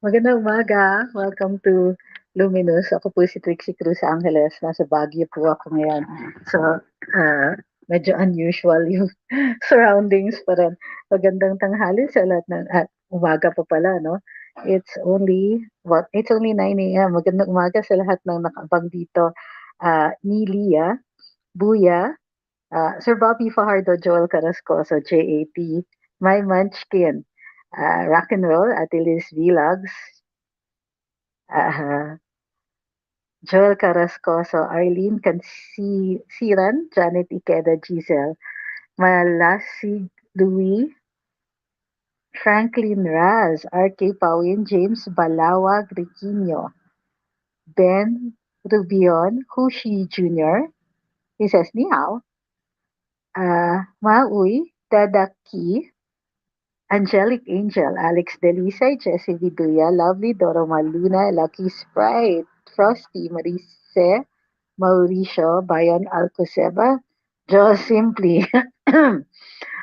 Magandang umaga. Welcome to Luminous. Ako po si Trixie Cruz-Angeles. Nasa Baguio po ako ngayon. So, ah, medyo unusual yung surroundings pa rin. Magandang tanghali sa lahat ng umaga pa pala, no? It's only 9 a.m. Magandang umaga sa lahat ng nakabang dito. Nilia, Buya, Sir Bobby Fajardo, Joel Carrascoso, JAT, My Munchkin, Rock and Roll, Atilis Vlogs, uh, Joel Carrascoso, Arlene Siran, Janet Ikeda, Giselle, Malasig Louis, Franklin Raz, R.K. Pawin, James Balawag Riquinho, Ben Rubion, Hushi Jr., he says, Ni hao, Maui, Dadaki, Angelic Angel, Alex Delisay, Jessie Viduya, Lovely Doro Maluna, Lucky Sprite, Frosty, Marise, Mauricio, Bayon Alcoseba, Joe Simply.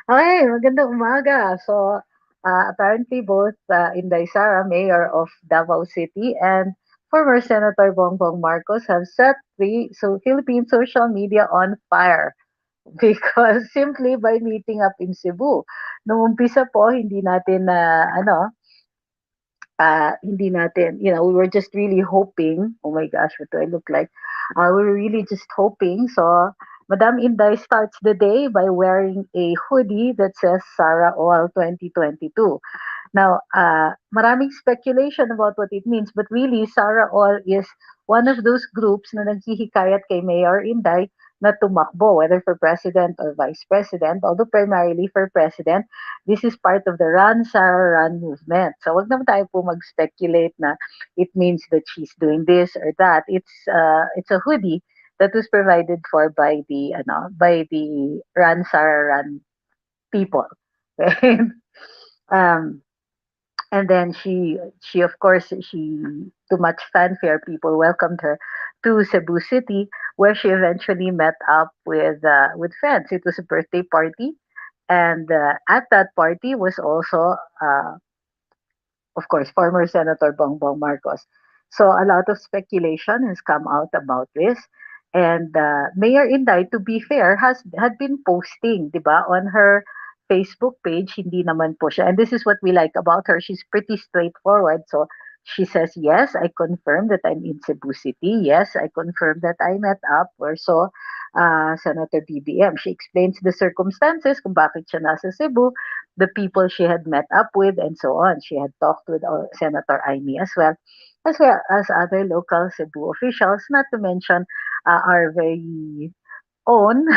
Okay, magandang umaga. So, apparently both Inday Sara, Mayor of Davao City, and former Senator BongBong Marcos have set Philippine social media on fire because simply by meeting up in Cebu. Nung umpisa po, hindi natin, we were just really hoping, oh my gosh, what do I look like? We were really just hoping. So, Madam Inday starts the day by wearing a hoodie that says Sarah All 2022. Now, maraming speculation about what it means, but really, Sarah All is one of those groups na naghihikayat kay Mayor Inday na tumakbo, whether for president or vice president, although primarily for president. This is part of the Run, Sarah, Run movement. So wag naman tayo po mag-speculate na it means that she's doing this or that. It's a hoodie that was provided for by the Run, Sarah, Run people. Right? um, and then she of course she too much fanfare, people welcomed her to Cebu City, where she eventually met up with friends. It was a birthday party, and at that party was also of course former Senator Bongbong Marcos. So a lot of speculation has come out about this. And Mayor Inday, to be fair, had been posting, 'di ba, on her Facebook page. Hindi naman po siya. And this is what we like about her. She's pretty straightforward. So she says, yes, I confirm that I'm in Cebu City. Yes, I confirm that I met up or so Senator BBM. She explains the circumstances kung bakit siya nasa Cebu, the people she had met up with, and so on. She had talked with Senator Aimee as well as other local Cebu officials, not to mention our very own,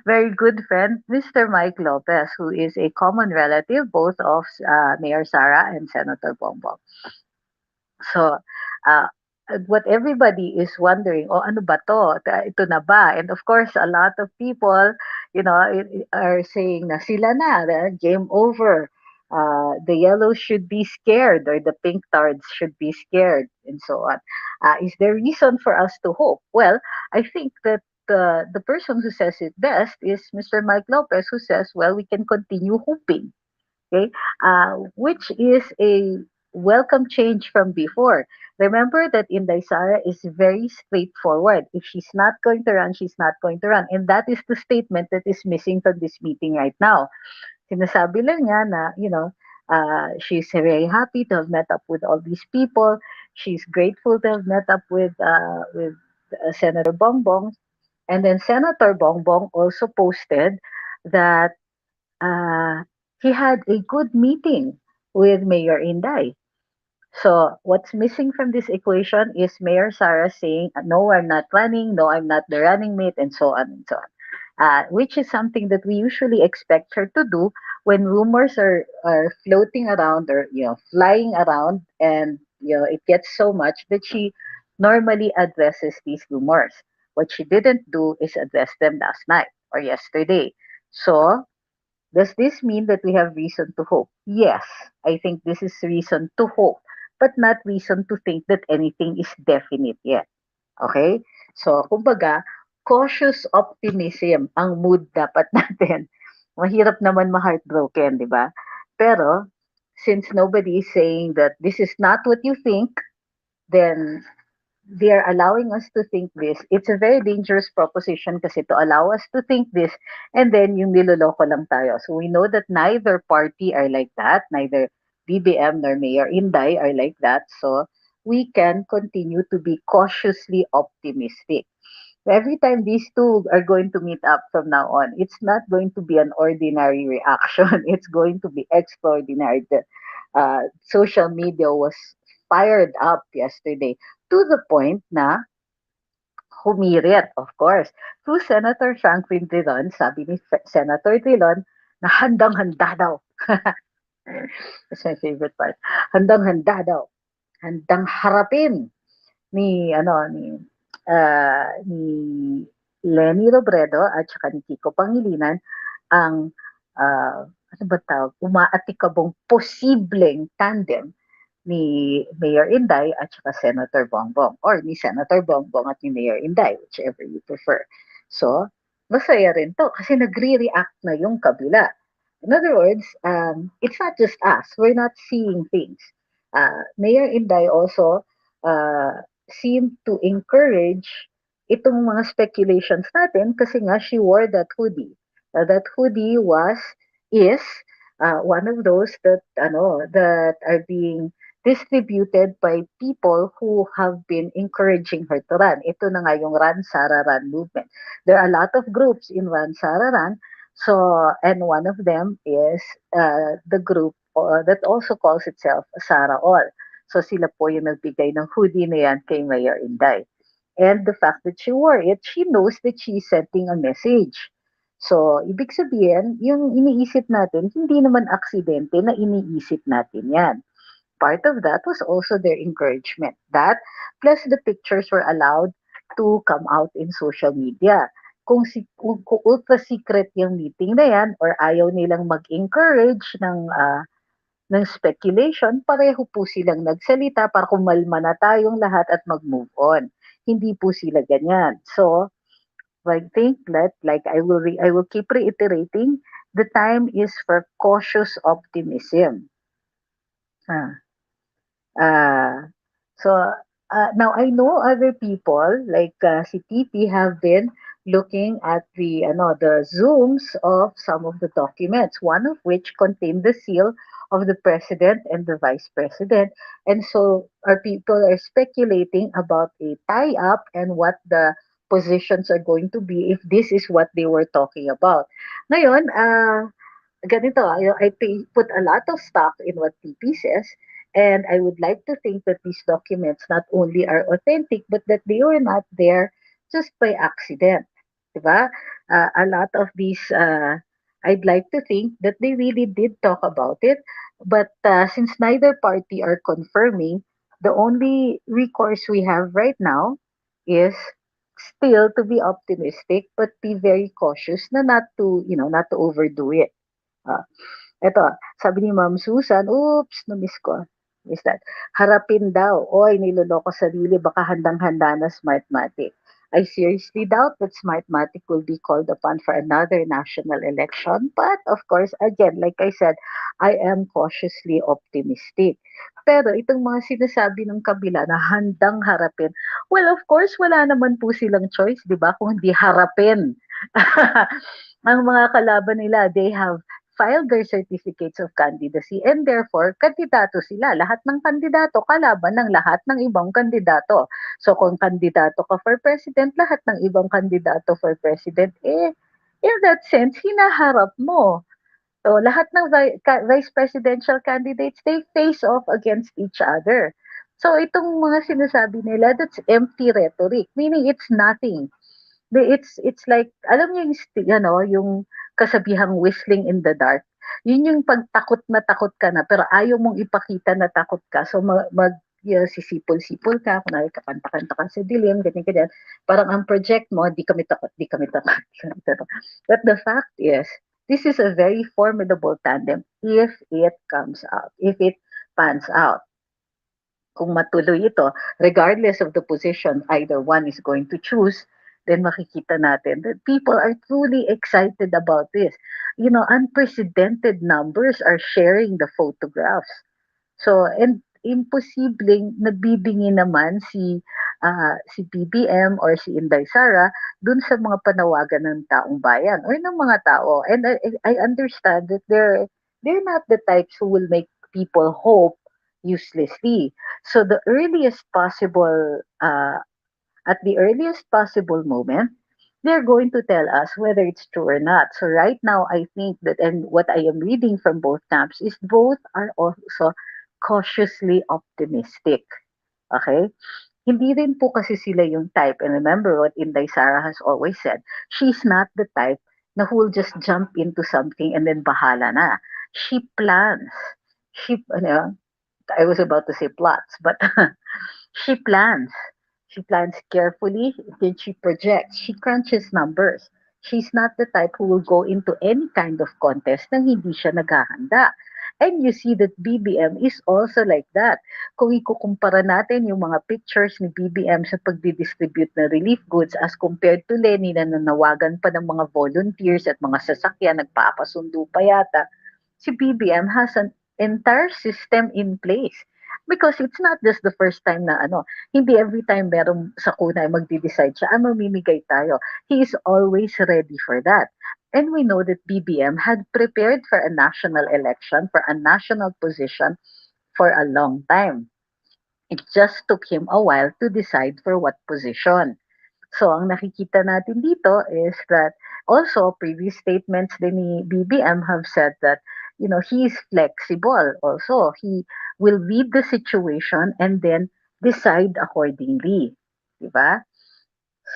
very good friend, Mr. Mike Lopez, who is a common relative both of Mayor Sara and Senator Bongbong. So, uh, what everybody is wondering, oh, ano ba to? Ito na ba? And of course, a lot of people, are saying na sila na, game over. The yellows should be scared or the pink tards should be scared and so on. Is there reason for us to hope? Well, I think that the person who says it best is Mr. Mike Lopez, who says, well, we can continue hoping. Okay, which is a welcome change from before. Remember that Inday Sara is very straightforward. If she's not going to run, she's not going to run. And that is the statement that is missing from this meeting right now. Sinasabi lang niya na, she's very happy to have met up with all these people. She's grateful to have met up with Senator Bongbong. And then Senator Bongbong also posted that uh, he had a good meeting with Mayor Inday. So what's missing from this equation is Mayor Sara saying, no, I'm not running, no, I'm not the running mate, and so on and so on. Which is something that we usually expect her to do when rumors are floating around or flying around, and it gets so much that she normally addresses these rumors. What she didn't do is address them last night or yesterday. So does this mean that we have reason to hope? Yes, I think this is reason to hope, but not reason to think that anything is definite yet. Okay? So, kumbaga, cautious optimism ang mood dapat natin. Mahirap naman ma-heartbroken, di ba? Pero, since nobody is saying that this is not what you think, then they are allowing us to think this. It's a very dangerous proposition kasi to allow us to think this and then yung niloloko lang tayo. So we know that neither party are like that, neither BBM nor Mayor Inday are like that. So we can continue to be cautiously optimistic. Every time these two are going to meet up from now on, it's not going to be an ordinary reaction. It's going to be extraordinary. The social media was fired up yesterday to the point na humirit, of course. To Senator Franklin Drilon, sabi ni Senator Drilon na handang-handa daw. That's my favorite part. Handang-handa daw. Handang harapin ni Lenny Robredo at saka ni Kiko Pangilinan ang ano ba tawag, umaatikabong posibleng tandem ni Mayor Inday at saka Senator Bongbong or ni Senator Bongbong at ni Mayor Inday, whichever you prefer. So, masaya rin to kasi nagre-react na yung kabila. In other words, it's not just us. We're not seeing things. Mayor Inday also seemed to encourage itong mga speculations natin kasi nga she wore that hoodie. That hoodie is one of those that are being distributed by people who have been encouraging her to run. Ito na nga yung Run Sara Run movement. There are a lot of groups in Run Sara Run. So, and one of them is the group that also calls itself Sara All. So sila po yung nagbigay ng hoodie na yan kay Mayor Inday. And the fact that she wore it, she knows that she's sending a message. So, ibig sabihin, yung iniisip natin, hindi naman aksidente na iniisip natin yan. Part of that was also their encouragement. That, plus the pictures were allowed to come out in social media. Kung ultra secret yung meeting na yan or ayaw nilang mag-encourage ng speculation, pareho po silang nagsalita para kumalma na tayong lahat at mag-move on. Hindi po sila ganyan. So, I think that, like I will keep reiterating, the time is for cautious optimism. Ah. Uh, so now I know other people like si TP have been looking at the zooms of some of the documents, one of which contained the seal of the president and the vice president. And so our people are speculating about a tie-up and what the positions are going to be if this is what they were talking about. Ngayon, ganito, put a lot of stock in what TP says, and I would like to think that these documents not only are authentic, but that they were not there just by accident. Diba? A lot of these, I'd like to think that they really did talk about it, but since neither party are confirming, the only recourse we have right now is still to be optimistic, but be very cautious na not to overdo it. Ah, eto, sabi ni Ma'am Susan, oops, na-miss ko. Is that? Harapin daw. Oy, niloloko sarili, baka handang-handa na Smartmatic. I seriously doubt that Smartmatic will be called upon for another national election. But, of course, again, like I said, I am cautiously optimistic. Pero itong mga sinasabi ng kabila na handang harapin, well, of course, wala naman po silang choice, di ba? Kung hindi harapin. Ang mga kalaban nila, they have filed their certificates of candidacy and therefore, kandidato sila. Lahat ng kandidato, kalaban ng lahat ng ibang kandidato. So kung kandidato ka for president, lahat ng ibang kandidato for president, in that sense, hinaharap mo. So lahat ng vice presidential candidates, they face off against each other. So itong mga sinasabi nila, that's empty rhetoric, meaning it's nothing. It's like, alam niyo yung kasabihang whistling in the dark. Yun yung pagtakot na takot ka na, pero ayaw mong ipakita na takot ka. So sisipol-sipol ka, kunwari kakanta-kanta ka sa dilim, ganyan-ganyan. Parang ang project mo, di kami takot, di kami takot. But the fact is, this is a very formidable tandem if it comes out, if it pans out. Kung matuloy ito, regardless of the position either one is going to choose, then makikita natin that people are truly excited about this. Unprecedented numbers are sharing the photographs. So, and imposibleng nabibingi naman si BBM or si Inday Sara dun sa mga panawagan ng taong bayan or ng mga tao. And I understand that they're not the types who will make people hope uselessly. So at the earliest possible moment, they're going to tell us whether it's true or not. So right now, I think that, and what I am reading from both camps is both are also cautiously optimistic. Okay? Hindi rin po kasi sila yung type. And remember what Inday Sara has always said, she's not the type na who will just jump into something and then bahala na. She plans. I was about to say plots, but she plans. She plans carefully, then she projects. She crunches numbers. She's not the type who will go into any kind of contest nang hindi siya naghahanda. And you see that BBM is also like that. Kung ikukumpara natin yung mga pictures ni BBM sa pagdidistribute ng relief goods as compared to Lenny na nanawagan pa ng mga volunteers at mga sasakyan, nagpapasundo pa yata, si BBM has an entire system in place. Because it's not just the first time na hindi every time merong sakuna ay magde-decide siya, mamimigay tayo. He is always ready for that. And we know that BBM had prepared for a national election, for a national position for a long time. It just took him a while to decide for what position. So, ang nakikita natin dito is that also previous statements din ni BBM have said that, he is flexible also. He will read the situation and then decide accordingly. Diba?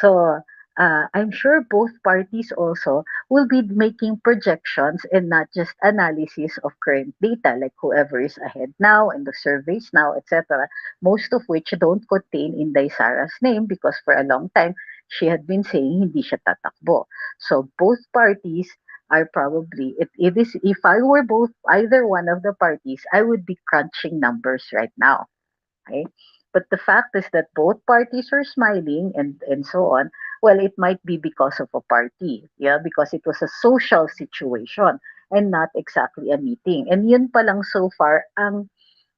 So, I'm sure both parties also will be making projections and not just analysis of current data, like whoever is ahead now and the surveys now, etc. Most of which don't contain Inday Sara's name because for a long time she had been saying hindi siya tatakbo. So both parties are probably it is if I were both either one of the parties, I would be crunching numbers right now. Okay? But the fact is that both parties are smiling and so on. Well, it might be because of a party, yeah, because it was a social situation and not exactly a meeting. And yun pa lang so far ang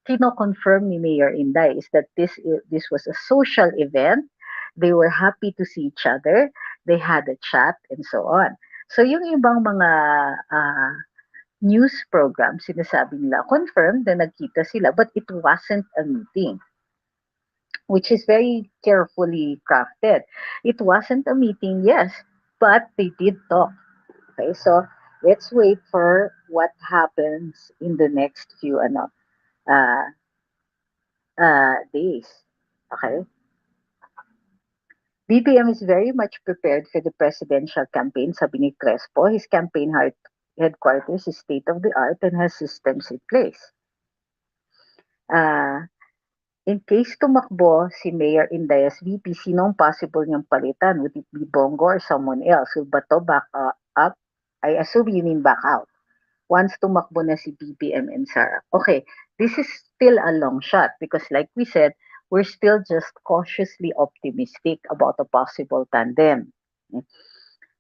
kino-confirm ni Mayor Inday is that this was a social event. They were happy to see each other. They had a chat and so on. So yung ibang mga news program, sinasabi nila, confirmed na nagkita sila, but it wasn't a meeting, which is very carefully crafted. It wasn't a meeting, yes, but they did talk. Okay, so let's wait for what happens in the next few uh, days. Okay, BBM is very much prepared for the presidential campaign, sabi ni Crespo. His campaign headquarters is state-of-the-art and has systems in place. In case tumakbo si Mayor Inday as VP, sinong possible niyang palitan? Would it be Bongo or someone else? Will Bato back up? I assume you mean back out. Once tumakbo na si BBM and Sara. Okay, this is still a long shot because like we said, we're still just cautiously optimistic about a possible tandem.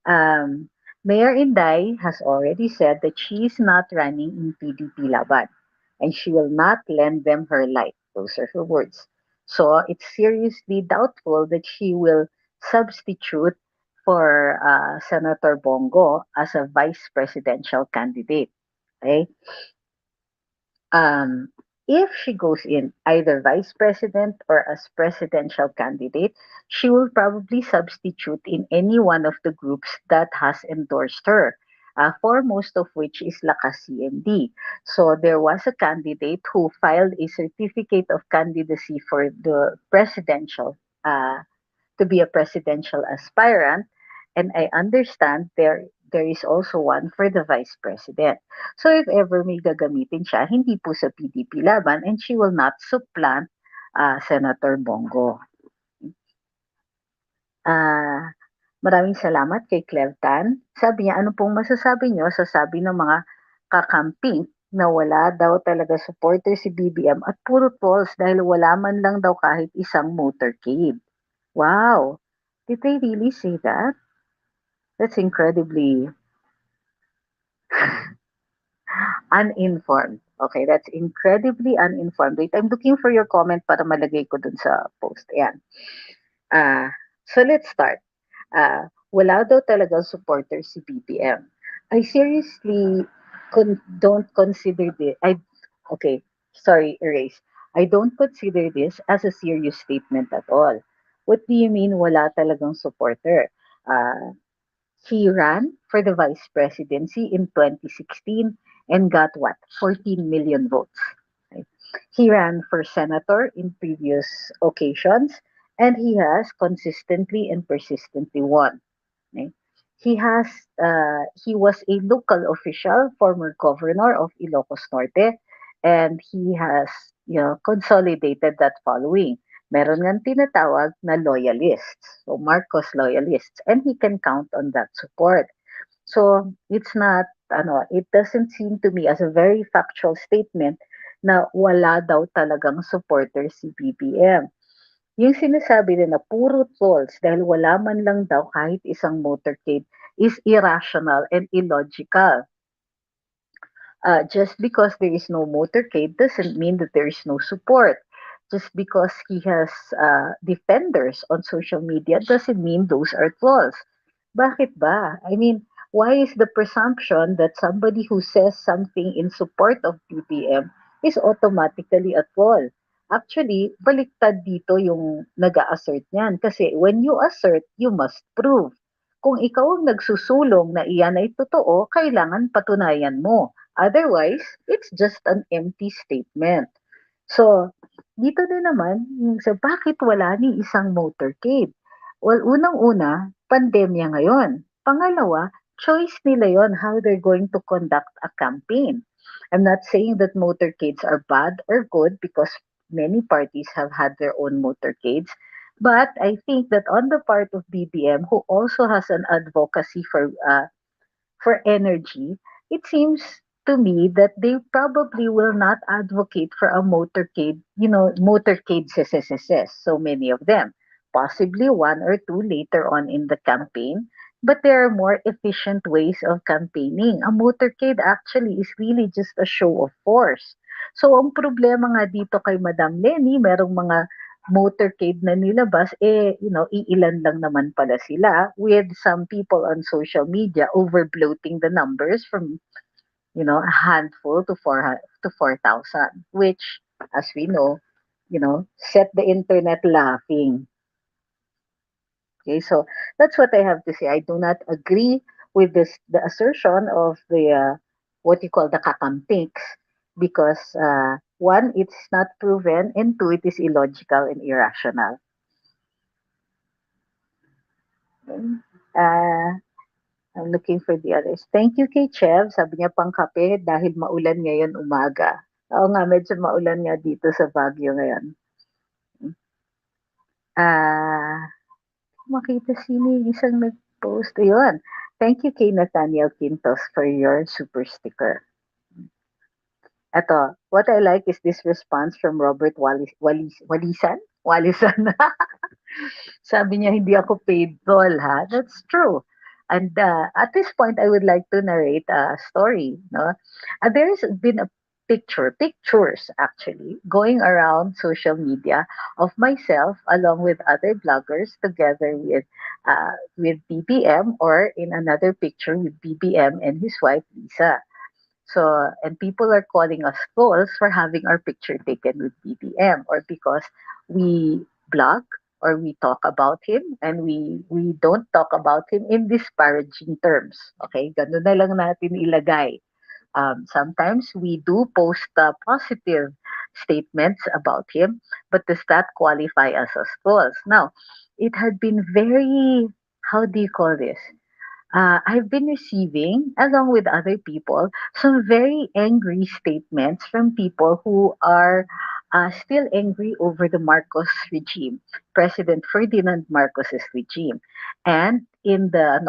Mayor Inday has already said that she is not running in PDP Laban and she will not lend them her life. Those are her words. So it's seriously doubtful that she will substitute for Senator Bongo as a vice presidential candidate. Okay? Um, if she goes in either vice president or as presidential candidate, she will probably substitute in any one of the groups that has endorsed her. Foremost of which is Lakas CMD. So there was a candidate who filed a certificate of candidacy for the presidential to be a presidential aspirant, and I understand there is also one for the vice president. So if ever may gagamitin siya, hindi po sa PDP laban and she will not supplant Senator Bongo. Maraming salamat kay Clevtan. Sabi niya, ano pong masasabi niyo sa sabi ng mga kakamping na wala daw talaga supporter si BBM at puro trolls dahil wala man lang daw kahit isang motorcade. Wow! Did they really say that? That's incredibly uninformed. Okay, that's incredibly uninformed. Wait, I'm looking for your comment para malagay ko dun sa post. Ayan. So let's start. Wala daw talagang supporter si BBM. I seriously don't consider this. Okay, sorry, erase. I don't consider this as a serious statement at all. What do you mean wala talagang supporter? Uh, he ran for the vice presidency in 2016 and got what? 14 million votes. Right? He ran for senator in previous occasions and he has consistently and persistently won. Okay? He was a local official, former governor of Ilocos Norte, and he has consolidated that following. Meron ngang tinatawag na loyalists, so Marcos loyalists, and he can count on that support. So it's not it doesn't seem to me as a very factual statement na wala daw talagang supporter si BBM. Yung sinasabi na puro trolls dahil wala man lang daw kahit isang motorcade is irrational and illogical. Just because there is no motorcade doesn't mean that there is no support. Just because he has defenders on social media doesn't mean those are trolls. Bakit ba? I mean, why is the presumption that somebody who says something in support of BBM is automatically a troll? Actually, baliktad dito yung nag-a-assert niyan. Kasi when you assert, you must prove. Kung ikaw ang nagsusulong na iyan ay totoo, kailangan patunayan mo. Otherwise, it's just an empty statement. So, dito din naman, yung sa bakit wala ni isang motorcade? Well, unang-una, pandemya ngayon. Pangalawa, choice nila yon how they're going to conduct a campaign. I'm not saying that motorcades are bad or good because many parties have had their own motorcades. But I think that on the part of BBM, who also has an advocacy for energy, it seems to me that they probably will not advocate for a motorcade, motorcade SSSS, so many of them. Possibly one or two later on in the campaign, but there are more efficient ways of campaigning. A motorcade actually is really just a show of force. So ang problema nga dito kay Madam Lenny, merong mga motorcade na nilabas, iilan lang naman pala sila with some people on social media overbloating the numbers from, a handful to 4,000, which, as we know, set the internet laughing. Okay, so that's what I have to say. I do not agree with the assertion of the what you call the kakampiks, because one, it's not proven, and two, it is illogical and irrational. Okay. I'm looking for the others. Thank you kay Chev. Sabi niya pang kape dahil maulan ngayon umaga. Oo nga, medyo maulan nga dito sa Baguio ngayon. Ah, makita sino yung isang nag-post. Ayun. Thank you kay Nathaniel Quintos for your super sticker. Ito, what I like is this response from Robert Walisan? Walisan. Sabi niya, hindi ako paid doll, ha? That's true. And at this point, I would like to narrate a story. No? There's been a pictures actually, going around social media of myself along with other bloggers together with BBM, or in another picture with BBM and his wife, Lisa. So, and people are calling us fools for having our picture taken with BBM, or because we blog or we talk about him and we don't talk about him in disparaging terms. Okay, ganun na lang natin ilagay. Sometimes we do post positive statements about him, but does that qualify us as fools? Now, it had been very, how do you call this? I've been receiving, along with other people, some very angry statements from people who are still angry over the Marcos regime, President Ferdinand Marcos's regime. And in the,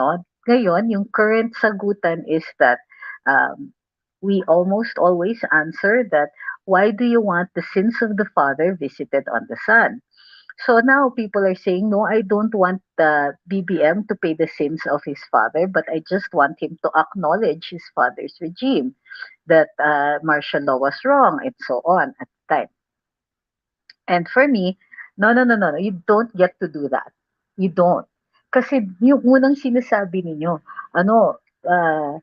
ngayon, yung current sagutan is that we almost always answer that, why do you want the sins of the father visited on the son? So now people are saying, no, I don't want the BBM to pay the sins of his father, but I just want him to acknowledge his father's regime, that martial law was wrong, and so on at the time. And for me, no, no, no, no, no, you don't get to do that. You don't. Kasi yung unang sinasabi ninyo, ano, uh,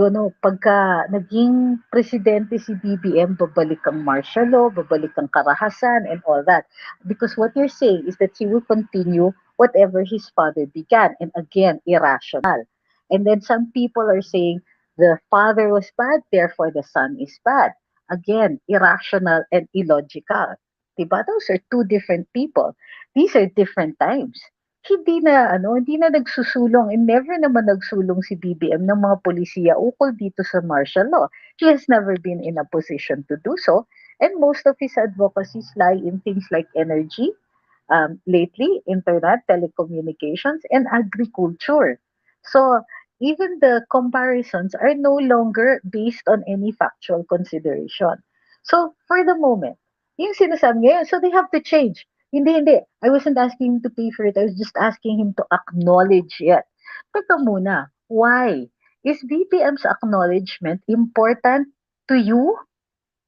ano, pagka naging presidente si BBM, babalik ang martial law, babalik ang karahasan, and all that. Because what you're saying is that he will continue whatever his father began. And again, irrational. And then some people are saying the father was bad, therefore the son is bad. Again, irrational and illogical. Diba? Those are two different people. These are different times. Hindi na nagsusulong, and never naman nagsulong si BBM ng mga polisiya ukol dito sa martial law. He has never been in a position to do so, and most of his advocacies lie in things like energy, lately, internet, telecommunications, and agriculture. So even the comparisons are no longer based on any factual consideration. So for the moment, yung sinasabi ngayon, so they have to change. Hindi. I wasn't asking him to pay for it. I was just asking him to acknowledge it. Teka muna, why? Is BPM's acknowledgement important to you?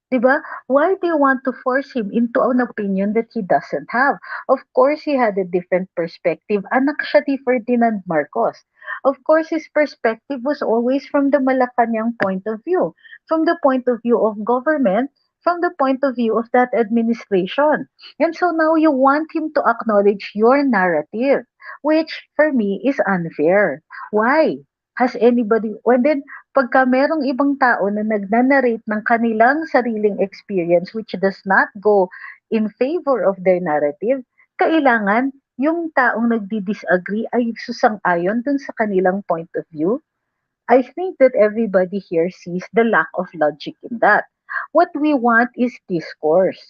'Di ba? Why do you want to force him into an opinion that he doesn't have? Of course, he had a different perspective. Anak siya ni Ferdinand Marcos. Of course, his perspective was always from the Malacanang point of view, from the point of view of government, from the point of view of that administration. And so now you want him to acknowledge your narrative, which for me is unfair. Why? Has anybody, and then pagka merong ibang tao na nagnanarrate ng kanilang sariling experience which does not go in favor of their narrative, kailangan yung taong nagdi-disagree ay susang-ayon dun sa kanilang point of view. I think that everybody here sees the lack of logic in that. What we want is discourse.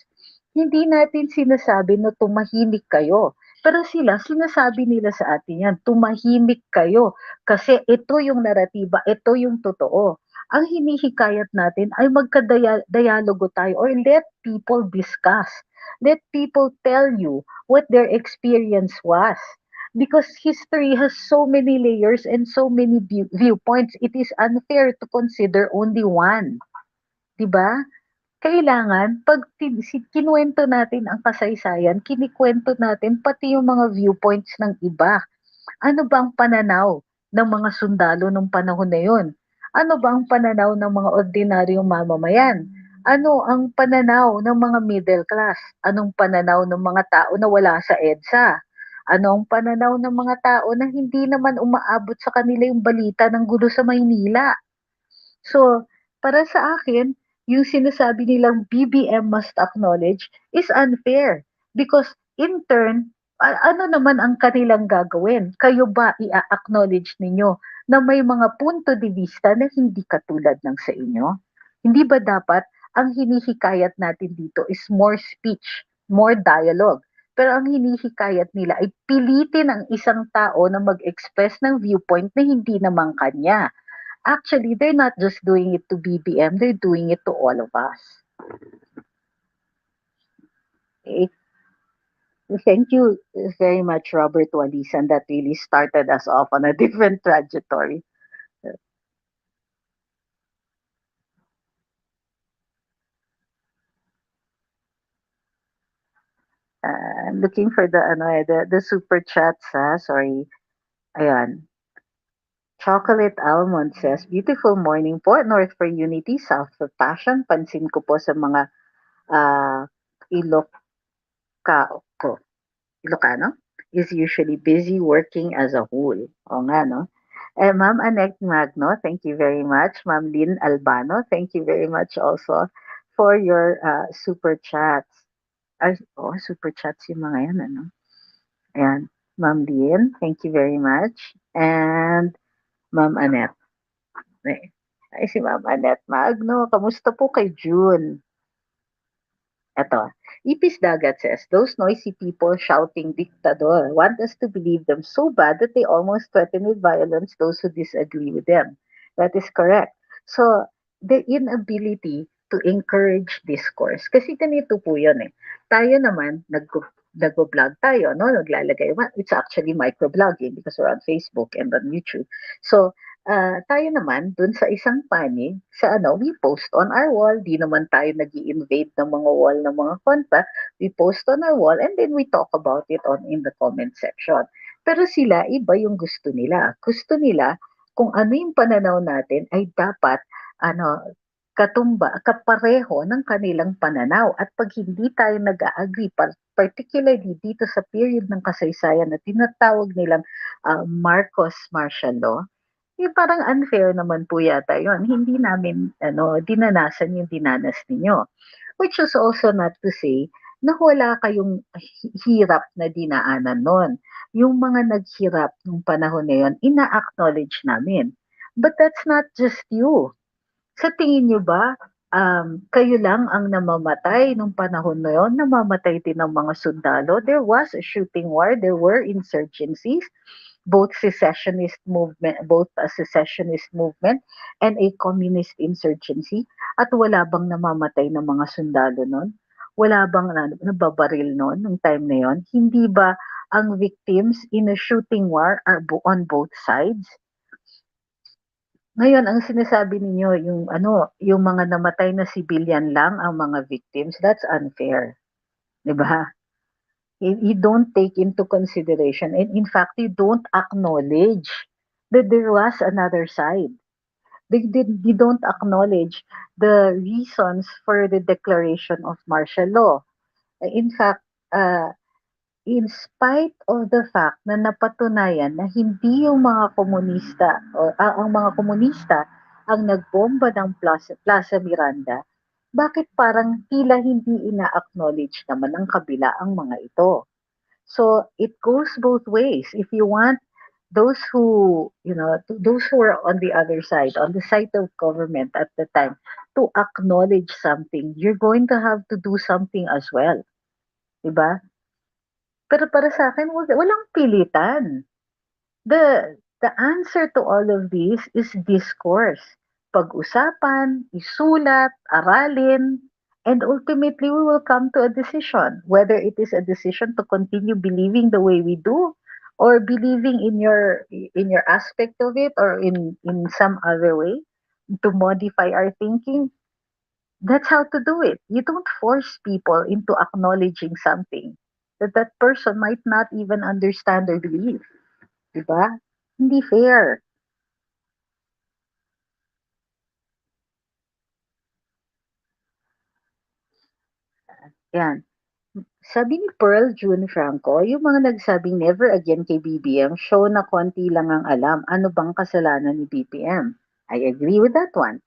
Hindi natin sinasabi na tumahimik kayo. Pero sila, sinasabi nila sa atin yan, tumahimik kayo. Kasi ito yung naratiba, ito yung totoo. Ang hinihikayat natin ay magka-dialogo tayo, or let people discuss. Let people tell you what their experience was, because history has so many layers and so many viewpoints. It is unfair to consider only one. 'Di ba? Kailangan, pag kinuwento natin ang kasaysayan, kinikwento natin pati yung mga viewpoints ng iba. Ano ba ang pananaw ng mga sundalo nung panahon na yun? Ano ba ang pananaw ng mga ordinaryong mamamayan? Ano ang pananaw ng mga middle class? Anong pananaw ng mga tao na wala sa EDSA? Ano ang pananaw ng mga tao na hindi naman umaabot sa kanila yung balita ng gulo sa Maynila? So, para sa akin, yung sinasabi nilang BBM must acknowledge is unfair, because in turn, ano naman ang kanilang gagawin? Kayo ba i-acknowledge ninyo na may mga punto de vista na hindi katulad ng sa inyo? Hindi ba dapat ang hinihikayat natin dito is more speech, more dialogue? Pero ang hinihikayat nila ay pilitin ang isang tao na mag-express ng viewpoint na hindi naman kanya. Actually, they're not just doing it to BBM, they're doing it to all of us. Okay? Thank you very much, Robert Walisan. That really started us off on a different trajectory. I'm looking for the super chats, ha? Sorry. Ayan. Chocolate Almond says, beautiful morning po, North for Unity, South for Passion. Pansin ko po sa mga uh, Ilocao ko. Ilocano is usually busy working as a whole. O nga, no? Ma'am Annette Magno, thank you very much. Ma'am Lynn Albano, thank you very much also for your super chats. Ay, super chats yung mga yan, ano? Ayan. Ma'am Lynn, thank you very much. And Ma'am Annette. Ay, si Ma'am Annette Magno, kamusta po kay June? Eto, Ipis Dagat says, those noisy people shouting dictador want us to believe them so bad that they almost threaten with violence those who disagree with them. That is correct. So, the inability to encourage discourse. Kasi ganito po yun eh. Tayo naman, nagbo-vlog tayo, no? Naglalagay, it's actually microblogging because we're on Facebook and on YouTube. So, tayo naman, dun sa isang panig, sa ano, we post on our wall. Di naman tayo nag invade ng mga wall ng mga konta. We post on our wall and then we talk about it on in the comment section. Pero sila, iba yung gusto nila. Gusto nila, kung ano yung pananaw natin ay dapat, ano, kapareho ng kanilang pananaw. At pag hindi tayo nag-agree, particularly dito sa period ng kasaysayan na tinatawag nilang Marcos martial law, parang unfair naman po yata yun. Hindi namin dinanasan yung dinanas ninyo. Which is also not to say na wala kayong hirap na dinaanan nun. Yung mga naghirap nung panahon na yun, ina-acknowledge namin. But that's not just you. Sa tingin niyo ba, kayo lang ang namamatay nung panahon na yun? Namamatay din ang mga sundalo. There was a shooting war. There were insurgencies, both a secessionist movement and a communist insurgency. At wala bang namamatay na mga sundalo nun? Wala bang nababaril nun nung time na yon? Hindi ba ang victims in a shooting war are on both sides? Ngayon ang sinasabi ninyo yung mga namatay na civilian lang ang mga victims, that's unfair, 'di ba? You don't take into consideration and in fact you don't acknowledge that there was another side. You don't acknowledge the reasons for the declaration of martial law. In fact, in spite of the fact na napatunayan na hindi yung mga komunista o ang mga komunista ang nagbomba ng Plaza Miranda, bakit parang tila hindi ina-acknowledge naman ng kabila ang mga ito? So it goes both ways. If you want those who, those who are on the other side, on the side of government at the time, to acknowledge something, you're going to have to do something as well. Diba? Pero para sa akin, walang pilitan. The answer to all of this is discourse. Pag-usapan, isulat, aralin, and ultimately we will come to a decision. Whether it is a decision to continue believing the way we do, or believing in your aspect of it, or in some other way to modify our thinking. That's how to do it. You don't force people into acknowledging something that that person might not even understand or believe. Diba? Hindi fair. Yan. Sabi ni Pearl June Franco, yung mga nagsabing never again kay BBM, show na konti lang ang alam. Ano bang kasalanan ni BBM? I agree with that one.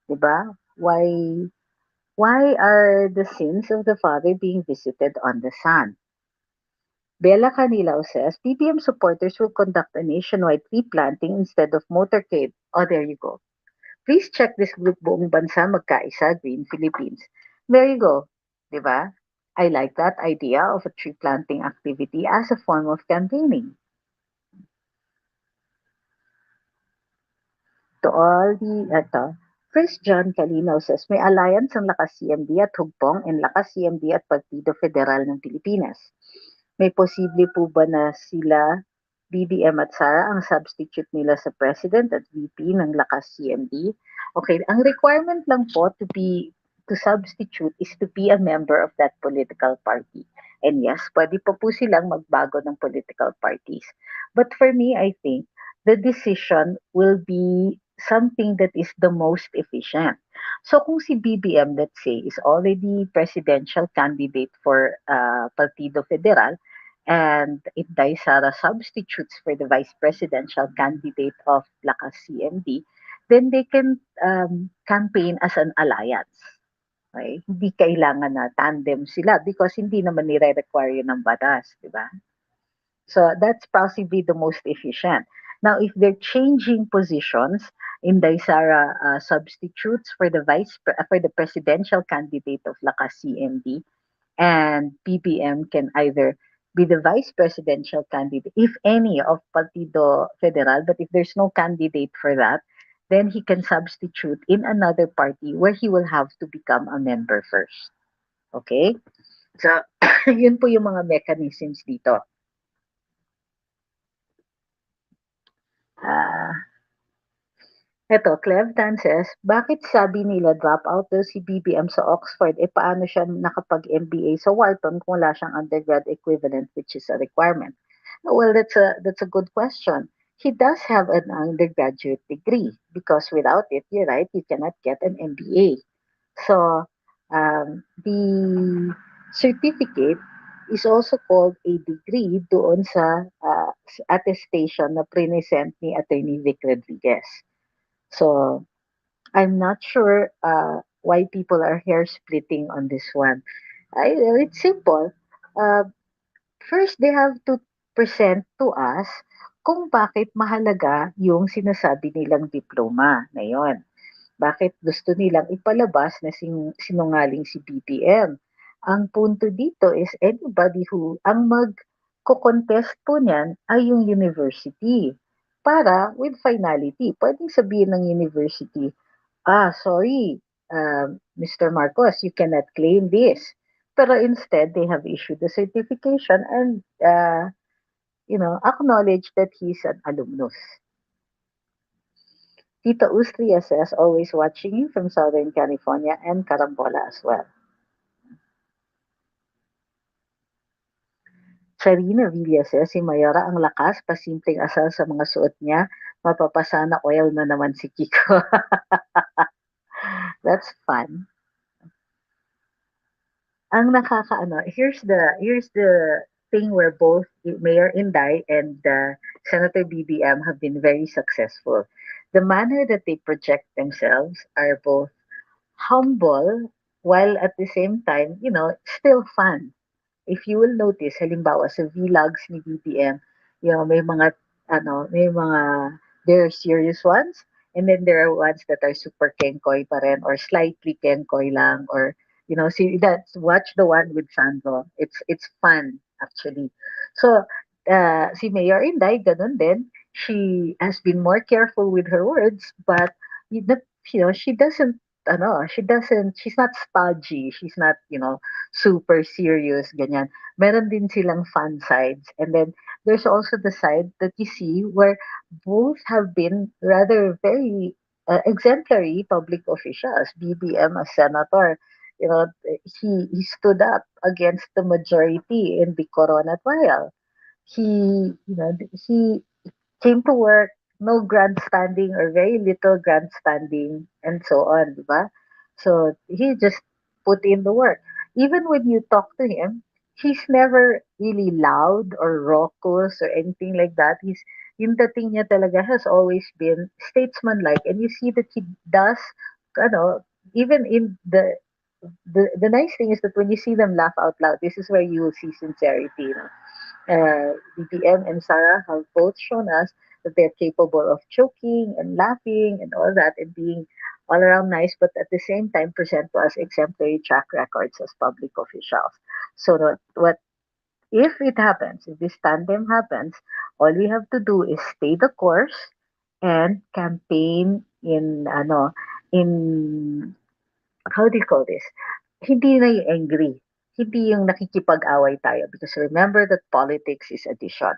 Diba? Why are the sins of the father being visited on the son? Bella Canilao says, BBM supporters will conduct a nationwide tree planting instead of motorcade. Oh, there you go. Please check this group buong bansa magkaisa, Green Philippines. There you go. Diba? I like that idea of a tree planting activity as a form of campaigning. To all the, First John Calinaw says, may alliance ang Lakas CMD at Hugpong and Lakas CMD at Partido Federal ng Pilipinas. May posible po ba na sila, BBM at Sara, ang substitute nila sa President at VP ng Lakas CMD? Okay, ang requirement lang po to substitute is to be a member of that political party. And yes, pwede pa po silang magbago ng political parties. But for me, I think the decision will be something that is the most efficient. So kung si BBM, let's say, is already presidential candidate for Partido Federal, and Inday Sara substitutes for the vice presidential candidate of Lakas CMD, then they can campaign as an alliance. Okay? Hindi kailangan na tandem sila because hindi naman nire-require yun ng batas, di ba? So that's possibly the most efficient. Now, if they're changing positions, Inday Sara substitutes for for the presidential candidate of Lakas CMD, and BBM can either be the vice presidential candidate, if any, of Partido Federal. But if there's no candidate for that, then he can substitute in another party where he will have to become a member first. Okay? So, yun po yung mga mechanisms dito. Ah, Eto, Clev Tan says, bakit sabi nila drop out daw si BBM sa Oxford, paano siya nakapag-MBA sa Wharton kung wala siyang undergrad equivalent, which is a requirement? Well, that's a good question. He does have an undergraduate degree because without it, you're right, you cannot get an MBA. So, the certificate is also called a degree doon sa attestation na present ni Attorney Vic Rodriguez. So, I'm not sure why people are hair splitting on this one. It's simple. Uh, First, they have to present to us kung bakit mahalaga yung sinasabi nilang diploma na yon. Bakit gusto nilang ipalabas na sinungaling si BBM. Ang punto dito is anybody who, ang magko-contest po niyan ay yung university. Para with finality, pwedeng sabihin ng university, sorry, Mr. Marcos, you cannot claim this. Pero instead, they have issued the certification and, acknowledge that he's an alumnus. Tito Ustria says, always watching you from Southern California and Carambola as well. Charina Villa says, si Mayora ang lakas, pasimpleng asal sa mga suot niya, mapapasana oil na naman si Kiko. That's fun. Ang nakakaano, here's the thing where both Mayor Inday and Senator BBM have been very successful. The manner that they project themselves are both humble while at the same time, still fun. If you will notice, halimbawa sa vlogs ni BBM, may mga there are serious ones, and then there are ones that are super kenkoy pa rin, or slightly kenkoy lang, or, see, watch the one with Sandro. It's fun, actually. So, si Mayor Inday, ganun din. She has been more careful with her words, but, you know, she doesn't, she's not stodgy. She's not, super serious, ganyan. Meron din silang fun sides. And then there's also the side that you see where both have been rather very exemplary public officials. BBM as senator, you know, he stood up against the majority in the Corona trial. He came to work, no grandstanding or very little grandstanding and so on, di ba? So he just put in the work. Even when you talk to him, he's never really loud or raucous or anything like that. Yung dating niya talaga has always been statesman-like, and you see that he does, ano, even in the nice thing is that when you see them laugh out loud, this is where you will see sincerity. BBM and Sarah have both shown us that they're capable of joking and laughing and all that and being all around nice, but at the same time present to us exemplary track records as public officials. So what if it happens, if this tandem happens, all we have to do is stay the course and campaign in how do you call this? Hindi na yung angry. Hindi yung nakikipag-away tayo because remember that politics is addition.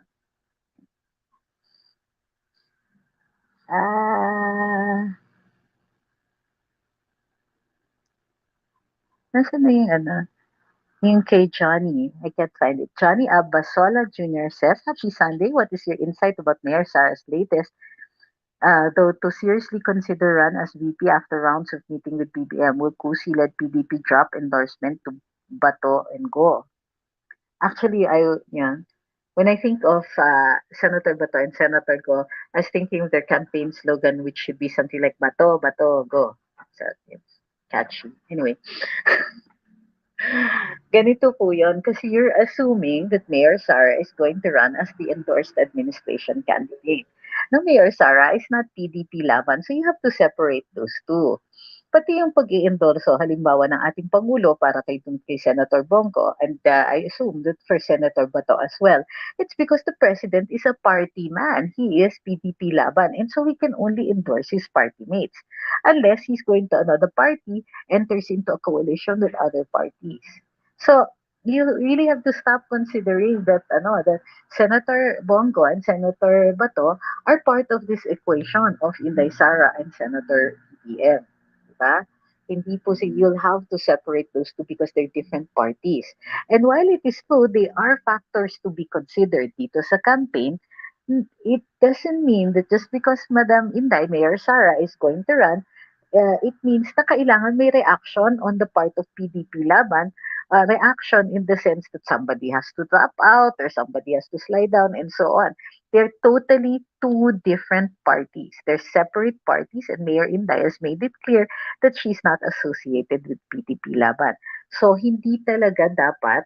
Ah, nasaan na yung yung kay Johnny. I can't find it. Johnny Abasola Jr. says, Happy Sunday. What is your insight about Mayor Sara's latest, though to seriously consider run as VP after rounds of meeting with BBM? Will Kusi-led PDP drop endorsement to Bato and go? Actually, when I think of Senator Bato and Senator Go, I was thinking of their campaign slogan, which should be something like Bato, Bato, Go. So it's catchy. Anyway, ganito po yun kasi you're assuming that Mayor Sara is going to run as the endorsed administration candidate. Now, Mayor Sara is not PDP laban, so you have to separate those two. Pati yung pag-i-endorso halimbawa ng ating Pangulo para kay Senator Bongo, and I assume that for Senator Bato as well, it's because the President is a party man. He is PDP laban, and so he can only endorse his party mates unless he's going to another party, enters into a coalition with other parties. So, you really have to stop considering that that Senator Bongo and Senator Bato are part of this equation of Inday Sara and Senator BBM. Diba? Hindi po you'll have to separate those two because they're different parties. And while it is true, they are factors to be considered dito sa campaign, it doesn't mean that just because Madam Inday, Mayor Sara, is going to run, it means na kailangan may reaction on the part of PDP Laban, reaction in the sense that somebody has to drop out or somebody has to slide down and so on. They're totally two different parties. They're separate parties, and Mayor Inday has made it clear that she's not associated with PDP Laban. So hindi talaga dapat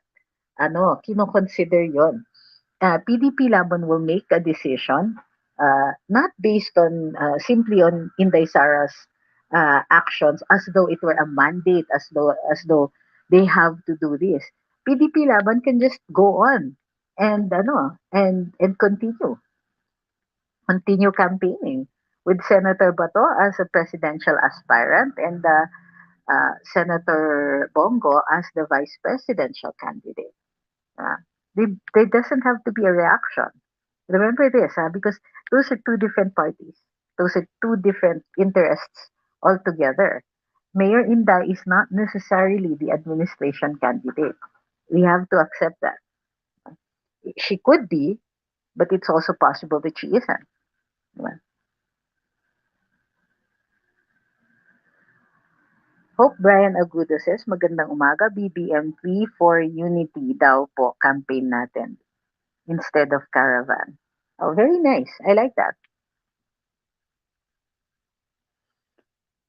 kino-consider 'yon. PDP Laban will make a decision not based on simply on Inday Sara's actions as though it were a mandate, as though they have to do this. PDP Laban can just go on and and continue campaigning with Senator Bato as a presidential aspirant and Senator Bongo as the vice presidential candidate. Uh, there doesn't have to be a reaction. Remember this, because those are two different parties. Those are two different interests altogether. Mayor Inday is not necessarily the administration candidate. We have to accept that. She could be, but it's also possible that she isn't. Diba? Hope Brian Agudo says, magandang umaga, BBM3 for unity daw po campaign natin instead of caravan. Oh, very nice. I like that.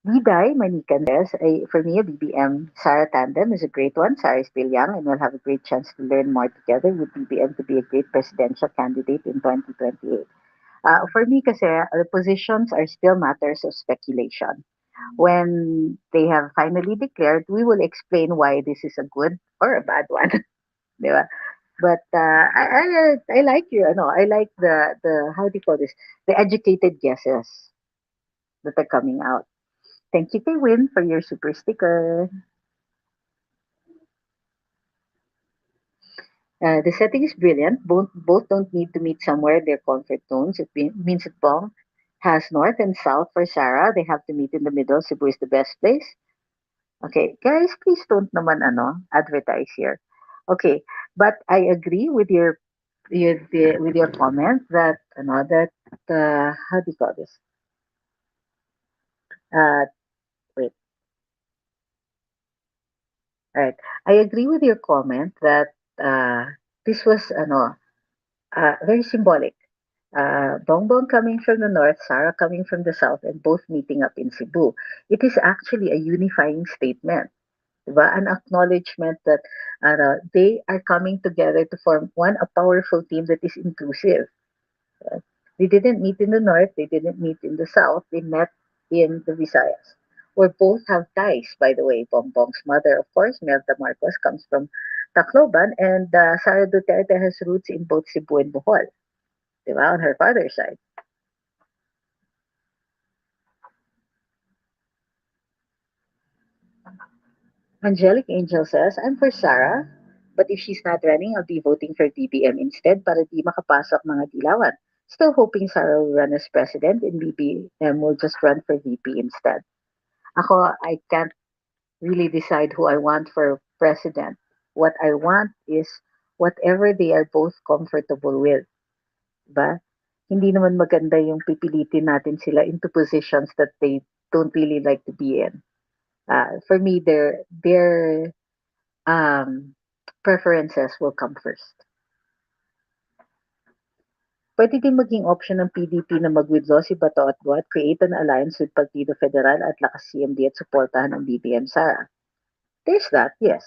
Diday Manikan says, for me, a BBM Sarah Tandem is a great one. Sarah is still young and will have a great chance to learn more together with BBM to be a great presidential candidate in 2028. For me, kasi, the positions are still matters of speculation. When they have finally declared, we will explain why this is a good or a bad one. Di ba? But I like I like the how do you call this? The educated guesses that are coming out. Thank you, Win, for your super sticker. The setting is brilliant. Both don't need to meet somewhere in their comfort zones. Means that Bong has north and south for Sarah. They have to meet in the middle. Cebu is the best place. Okay, guys, please don't naman advertise here. Okay, but I agree with your comment that that how do you call this? Uh, wait, all right. I agree with your comment that this was very symbolic. Bongbong coming from the north, Sarah coming from the south, and both meeting up in Cebu. It is actually a unifying statement, diba? An acknowledgement that they are coming together to form a powerful team that is inclusive. Uh, they didn't meet in the north, they didn't meet in the south, they met in the Visayas, where both have ties, by the way. Bongbong's mother, of course, Melda Marcos, comes from Tacloban, and Sara Duterte has roots in both Cebu and Bohol, diba, on her father's side. Angelic Angel says, I'm for Sarah, but if she's not running, I'll be voting for DBM instead para di makapasok mga dilawan. Still hoping Sarah will run as president and BBM will just run for VP instead. Ako, I can't really decide who I want for president. What I want is whatever they are both comfortable with. Ba? Hindi naman maganda yung pipilitin natin sila into positions that they don't really like to be in. For me, their um, preferences will come first. Pwede din maging option ng PDP na mag-withdraw si Bato at Go at create an alliance with Partido Federal at lakas CMD at suportahan ng BBM Sara. There's that, yes.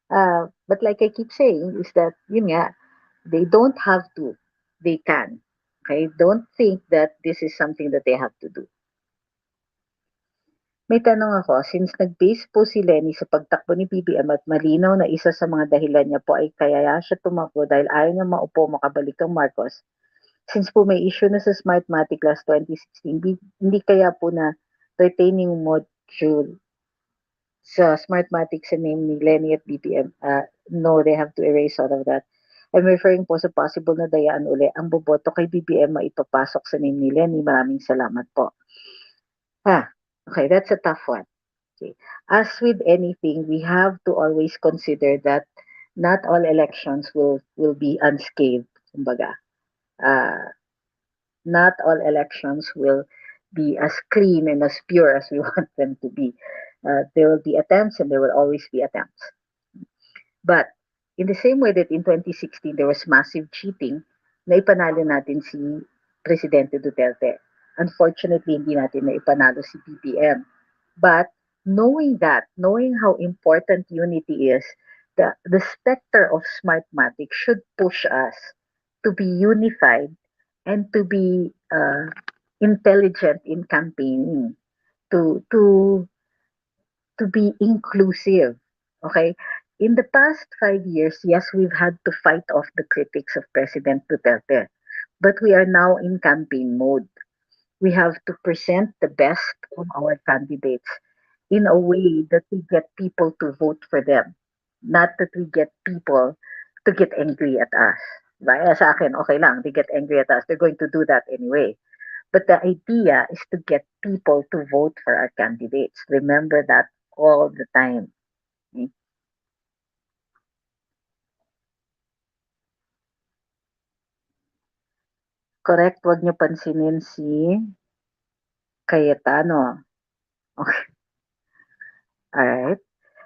But like I keep saying, is that, yun nga, they don't have to. They can. Okay? Don't think that this is something that they have to do. May tanong ako, since nag-base po si Lenny sa pagtakbo ni BBM at malinaw na isa sa mga dahilan niya po ay kaya siya tumakbo dahil ayaw niya maupo makabalik ang Marcos, since po may issue na sa Smartmatic last 2016, hindi kaya po na retaining module sa Smartmatic sa name ni Lenny at BPM, no, they have to erase all of that. I'm referring po sa possible na dayaan uli ang boboto kay BBM maipapasok sa name ni Lenny. Maraming salamat po. Okay, that's a tough one. Okay. As with anything, we have to always consider that not all elections will be unscathed. Kumbaga, uh, not all elections will be as clean and as pure as we want them to be. There will be attempts and there will always be attempts. But in the same way that in 2016 there was massive cheating, naipanalo natin si Presidente Duterte. Unfortunately, hindi natin naipanalo si BBM. But knowing that, knowing how important unity is, the specter of Smartmatic should push us to be unified and to be intelligent in campaigning, to to be inclusive. Okay? In the past 5 years, yes, we've had to fight off the critics of President Duterte, but we are now in campaign mode. We have to present the best of our candidates in a way that we get people to vote for them, not that we get people to get angry at us. Diba? Sa akin, okay lang, they get angry at us. They're going to do that anyway. But the idea is to get people to vote for our candidates. Remember that all the time. Hmm? Correct, wag niyo pansinin si Cayetano. Okay, alright.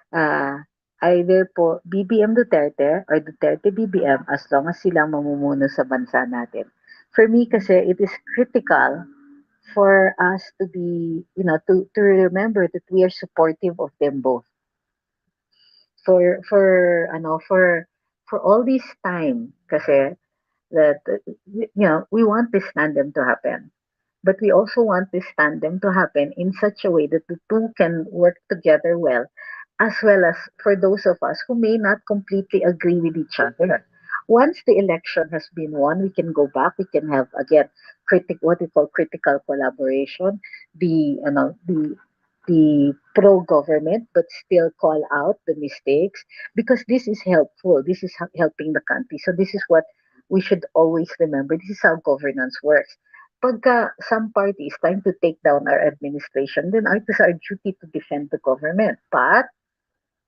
Ah, either po BBM Duterte or Duterte BBM as long as silang mamumuno sa bansa natin. For me kasi it is critical for us to be, to remember that we are supportive of them both. For all this time kasi that we want this tandem to happen. But we also want this tandem to happen in such a way that the two can work together well as for those of us who may not completely agree with each other. Once the election has been won, we can go back. We can have again what we call critical collaboration. The pro-government, but still call out the mistakes because this is helpful. This is helping the country. So this is what we should always remember. This is how governance works. Pagka some party is trying to take down our administration, then it is our duty to defend the government. But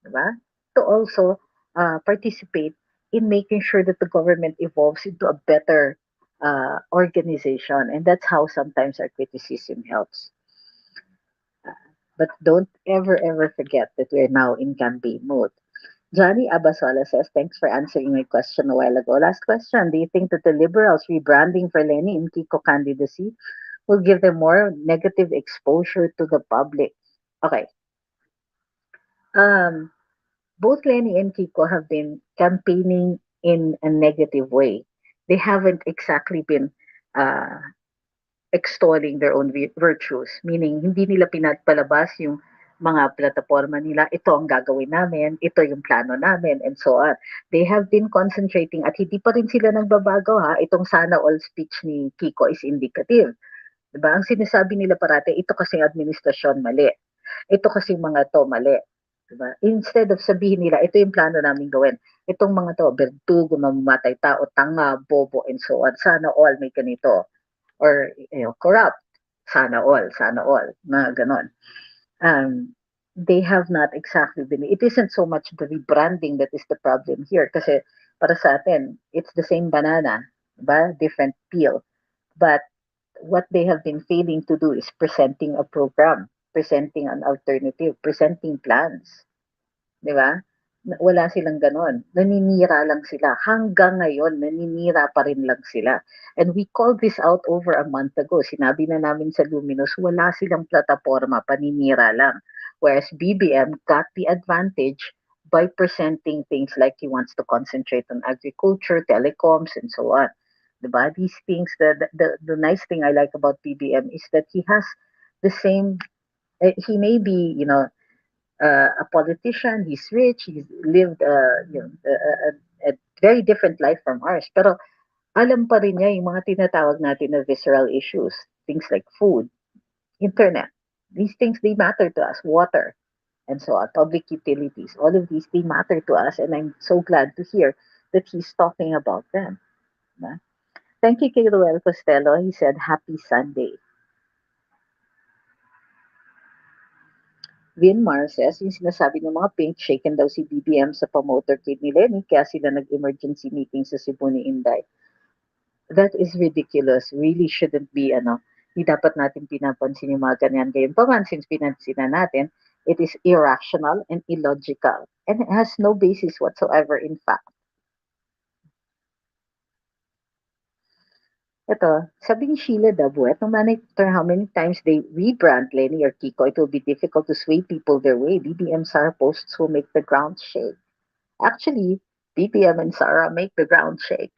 diba? To also participate in making sure that the government evolves into a better organization. And that's how sometimes our criticism helps. But don't ever forget that we're now in campaign mode. Johnny Abasola says, thanks for answering my question a while ago. Last question. Do you think that the Liberals rebranding for Lenny and Kiko candidacy will give them more negative exposure to the public? Okay. Um, both Lenny and Kiko have been campaigning in a negative way. They haven't exactly been uh, extolling their own virtues, meaning hindi nila pinapalabas yung mga plataforma nila, ito ang gagawin namin, ito yung plano namin, and so on. They have been concentrating at hindi pa rin sila nagbabago ha, itong sana all speech ni Kiko is indicative. Diba? Ang sinasabi nila parati, ito kasi administrasyon mali. Ito kasi mga to mali. Diba? Instead of sabihin nila, ito yung plano namin gawin. Itong mga to, berdugo, mamamatay tao, tanga, bobo, and so on. Sana all may ganito. Or, corrupt. Sana all. Mga ganon. They have not exactly been, it isn't so much the rebranding that is the problem here. Kasi para sa atin, it's the same banana. Diba? Different peel. But what they have been failing to do is presenting a program, presenting an alternative, presenting plans. Di ba? Wala silang ganon. Naninira lang sila. Hanggang ngayon, naninira pa rin lang sila. And we called this out over a month ago. Sinabi na namin sa Luminous, wala silang plataforma, paninira lang. Whereas BBM got the advantage by presenting things like he wants to concentrate on agriculture, telecoms, and so on. Diba? These things, the nice thing I like about BBM is that he has the same, he may be, a politician, he's rich, he's lived a very different life from ours. Pero alam pa rin niya yung mga tinatawag natin na visceral issues, things like food, internet. These things, they matter to us, water. and so on, public utilities, all of these, they matter to us, and I'm so glad to hear that he's talking about them. Diba? Thank you kay Roel Costello. He said, Happy Sunday. Vinmar says, yung sinasabi ng mga pink, shaken daw si BBM sa pa-motorcade ni Lenny, kaya sila nag-emergency meeting sa Cebu ni Inday. That is ridiculous. Really shouldn't be, hindi dapat natin pinapansin yung mga ganyan. Gayon pa man, since pinansin na natin, it is irrational and illogical. And it has no basis whatsoever in fact. Ito, sabi ni Sheila Dabuet, no matter how many times they rebrand Lenny or Kiko, it will be difficult to sway people their way. BBM Sara posts will make the ground shake. Actually, BBM and Sara make the ground shake.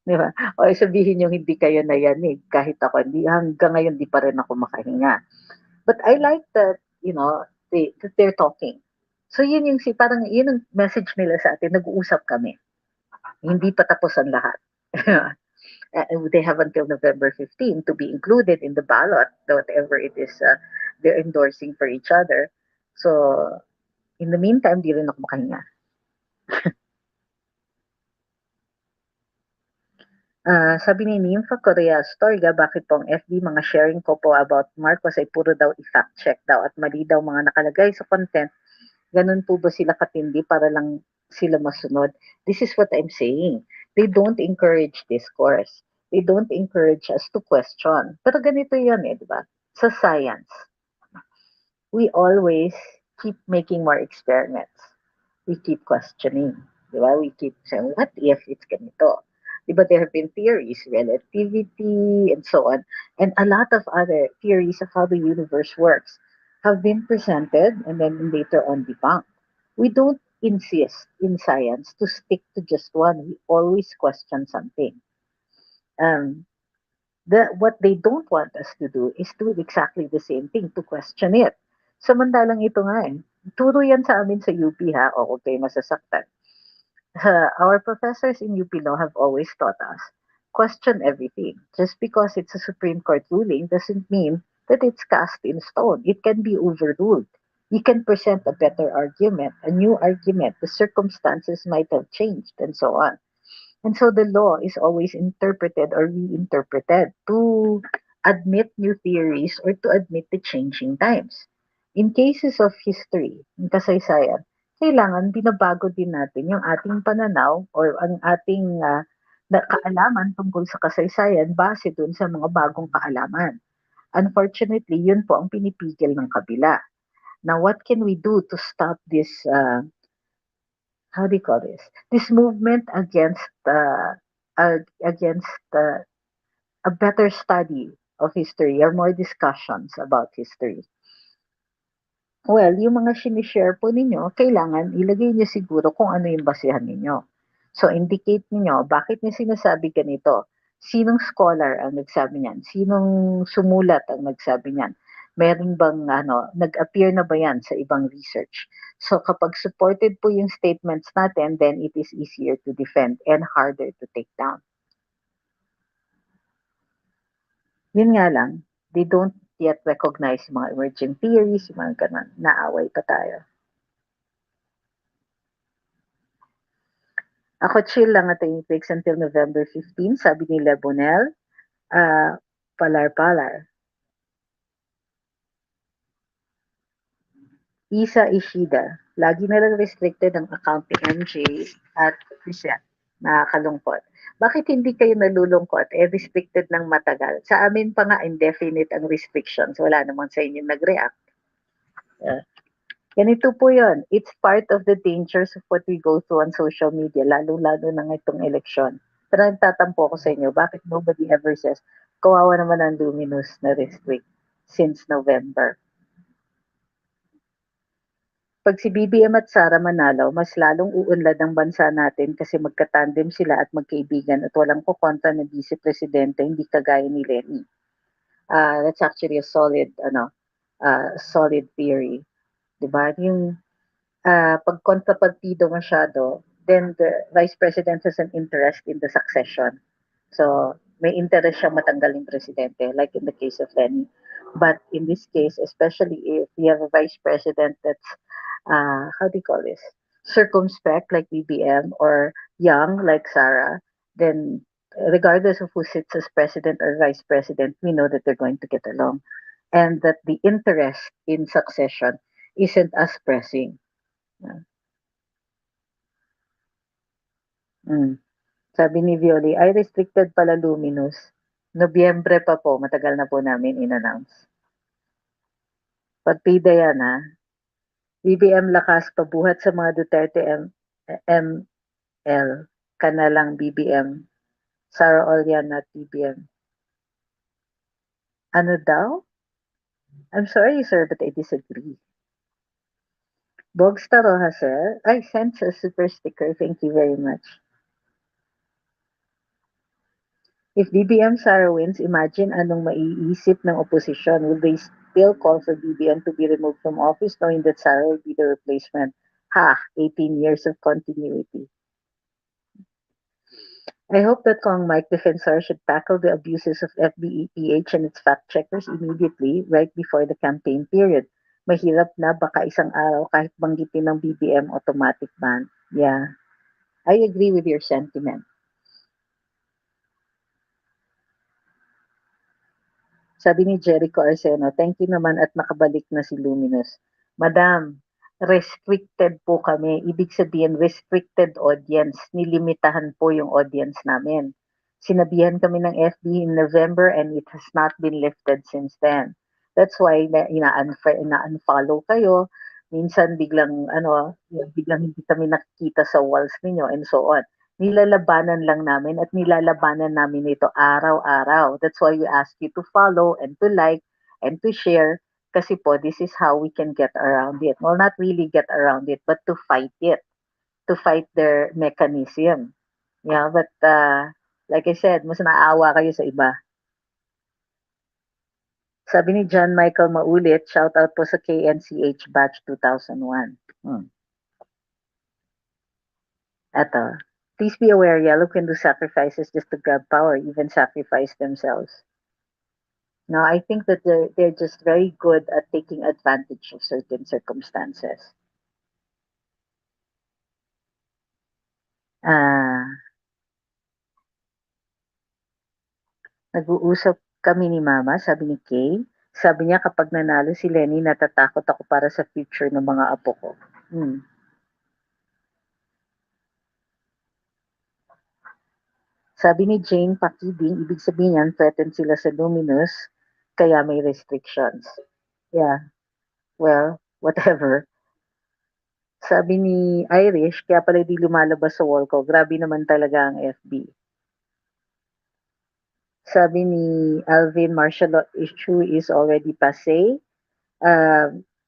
Di ba? O sabihin yung hindi kayo nayanig, kahit ako, hindi, hanggang ngayon di pa rin ako makahinga. But I like that, that they're talking. So yun yung parang yun ang message nila sa atin, nag-uusap kami. Hindi pa tapos ang lahat. They have until November 15 to be included in the ballot, whatever it is they're endorsing for each other. So, in the meantime, di rin ako makahinga. Sabi ni Nympha Korea, Storga, bakit pong FB mga sharing ko po about Marcos ay puro daw i-fact check daw at mali daw mga nakalagay sa content. Ganun po ba sila katindi para lang sila masunod? This is what I'm saying. They don't encourage discourse. They don't encourage us to question. Pero ganito yan di ba? Sa science, we always keep making more experiments. We keep questioning. Di ba? We keep saying, what if it's ganito? Di ba, there have been theories, relativity, and so on. And a lot of other theories of how the universe works have been presented and then later on debunked. We don't insist in science to stick to just one. We always question something. Um, what they don't want us to do is do exactly the same thing, to question it. Samantalang ito nga turo yan sa amin sa UP ha, o kung kayo masasaktan. Our professors in UP Law have always taught us, question everything. Just because it's a Supreme Court ruling doesn't mean that it's cast in stone. It can be overruled. You can present a better argument, a new argument. The circumstances might have changed, and so on. And so the law is always interpreted or reinterpreted to admit new theories or to admit the changing times. In cases of history, in kasaysayan, kailangan binabago din natin yung ating pananaw or ang ating kaalaman tungkol sa kasaysayan base dun sa mga bagong kaalaman. Unfortunately, yun po ang pinipigil ng kabila. Now, what can we do to stop this how do you call this movement against a better study of history or more discussions about history? Well, yung mga sinishare po ninyo, kailangan ilagay niyo siguro kung ano yung basehan ninyo. So, indicate niyo bakit niyo sinasabi ganito. Sinong scholar ang nagsabi niyan? Sinong sumulat ang nagsabi niyan? Meron bang nag-appear na ba yan sa ibang research? So kapag supported po yung statements natin, then it is easier to defend and harder to take down. Yun nga lang, they don't yet recognize yung mga emerging theories, yung mga ganun. Naaway pa tayo. Ako chill lang at yung fix until November 15, sabi ni Lebonel. Palar-palar. Isa Ishida, lagi na lang restricted ang account ni MJ at Christian. Nakakalungkot. Bakit hindi kayo nalulungkot? Restricted ng matagal. Sa amin pa nga indefinite ang restrictions. Wala namang sa inyo nag-react. Ganito po yun. It's part of the dangers of what we go through on social media, lalo-lalo na itong election. Pero nagtatampo ko sa inyo, bakit nobody ever says, kawawa naman ang Luminous na restrict since November. Pag si BBM at Sara manalo, mas lalong uunlad ang bansa natin kasi magka-tandem sila at magkaibigan at walang kukontra na vice presidente, hindi kagaya ni Lenny. That's actually a solid theory. Diba? Yung pag kontrapartido masyado, then the vice president has an interest in the succession. So, may interest siyang matanggal yung presidente, like in the case of Lenny. But in this case, especially if we have a vice president that's, how do you call this, circumspect like BBM or young like Sarah, then regardless of who sits as president or vice president, we know that they're going to get along and that the interest in succession isn't as pressing. Yeah. Mm. Sabi ni Violi, ay restricted pala Luminous. Nobyembre pa po, matagal na po namin in-announce. Partida yan ha. BBM lakas pabuhat sa mga Duterte ML. Ka na lang BBM. Sarah Olian at BBM. Ano daw? I'm sorry sir, but I disagree. Bogstaro ha sir? I sent a super sticker. Thank you very much. If BBM Sara wins, imagine anong maiisip ng opposition. Will they still call for BBM to be removed from office knowing that Sara will be the replacement? Ha! 18 years of continuity. I hope that Kong Mike Defensor should tackle the abuses of FBEPH and its fact-checkers immediately right before the campaign period. Mahirap na baka isang araw kahit banggitin ng BBM automatic ban. Yeah, I agree with your sentiment. Sabi ni Jericho Arceno, thank you naman at nakabalik na si Luminous. Madam, restricted po kami. Ibig sabihin, restricted audience. Nilimitahan po yung audience namin. Sinabihan kami ng FB in November and it has not been lifted since then. That's why ina-unfollow kayo. Minsan biglang biglang hindi kami nakikita sa walls ninyo and so on. Nilalabanan lang namin at nilalabanan namin ito araw-araw. That's why we ask you to follow and to like and to share kasi po this is how we can get around it. Well, not really get around it, but to fight it, to fight their mechanism. Yeah, but like I said, mas naawa kayo sa iba. Sabi ni John Michael Maulit, shout out po sa KNCH Batch 2001. Eto, please be aware, Yellow can do sacrifices just to grab power, even sacrifice themselves. Now, I think that they're just very good at taking advantage of certain circumstances. Ah, nag-uusap kami ni Mama, sabi ni Kay. Sabi niya kapag nanalo si Lenny, natatakot ako para sa future ng mga apo ko. Sabi ni Jane Pakiding, ibig sabihin yan, threatened sila sa Luminous, kaya may restrictions. Yeah, well, whatever. Sabi ni Irish, kaya pala di lumalabas sa wall ko. Grabe naman talaga ang FB. Sabi ni Alvin, martial law issue is already passé.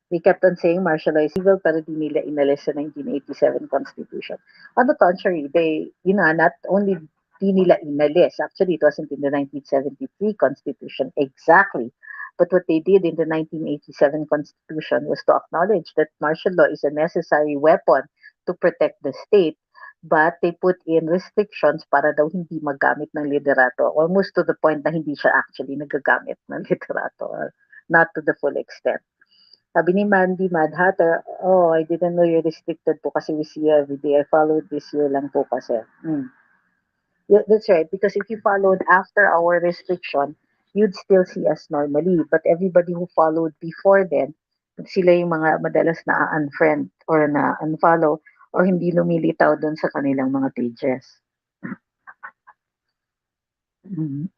We kept on saying martial law is evil pero di nila inalis sa 1987 Constitution. On the contrary, they, not only di nila inalis, actually it wasn't in the 1973 Constitution exactly, but what they did in the 1987 Constitution was to acknowledge that martial law is a necessary weapon to protect the state, but they put in restrictions para daw hindi magamit ng liderato, almost to the point na hindi siya actually nagagamit ng liderato, not to the full extent. Sabi ni Mandy Mad Hatter, oh, I didn't know you're restricted po kasi we see you every day. I followed this year lang po kasi. Yeah, that's right, because if you followed after our restriction, you'd still see us normally. But everybody who followed before then, sila yung mga madalas na unfriend or na unfollow or hindi lumilitaw doon sa kanilang mga pages. Mm.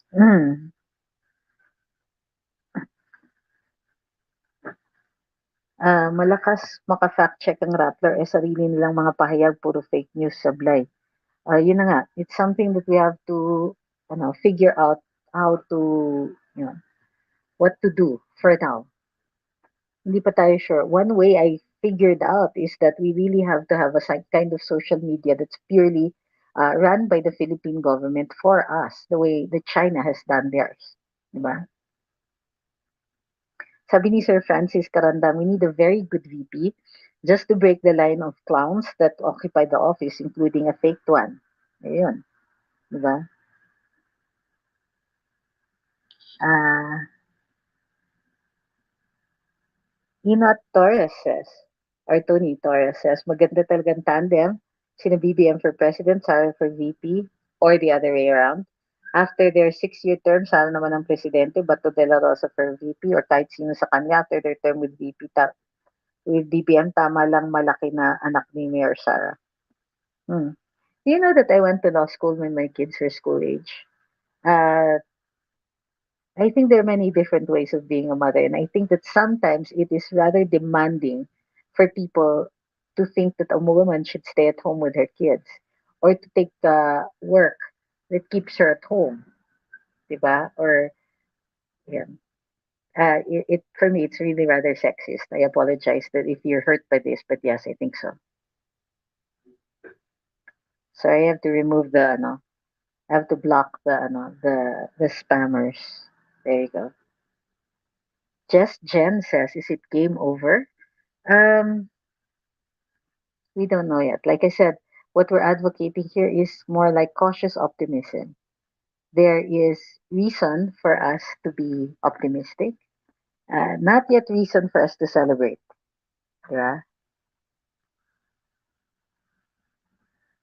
Malakas maka-fact check ang Rappler sarili nilang mga pahayag puro fake news sablay. Yun na nga, it's something that we have to figure out how to, what to do for now. Hindi pa tayo sure. One way I figured out is that we really have to have a kind of social media that's purely run by the Philippine government for us, the way that China has done theirs. Diba? Sabi ni Sir Francis Carandang, we need a very good VP just to break the line of clowns that occupy the office, including a fake one. Ayun. Diba? Ah, Ina Torres says, or Tony Torres says, maganda talagang tandem, sina BBM for president, Sara for VP, or the other way around. After their 6-year term, Sara naman ang presidente, Bato de la Rosa for VP, or kahit sino sa kanya after their term with VP, with BBM, tama lang malaki na anak ni Mayor Sara. Hmm. You know that I went to law school when my kids were school age. Uh, I think there are many different ways of being a mother, and I think that sometimes it is rather demanding for people to think that a woman should stay at home with her kids or to take work that keeps her at home, diba? Or yeah, it for me it's really rather sexist. I apologize that if you're hurt by this, but yes, I think so. So I have to remove the I have to block the spammers. There you go. Just Jen says, is it game over? Um, we don't know yet. Like I said, what we're advocating here is more like cautious optimism. There is reason for us to be optimistic, not yet reason for us to celebrate. Yeah.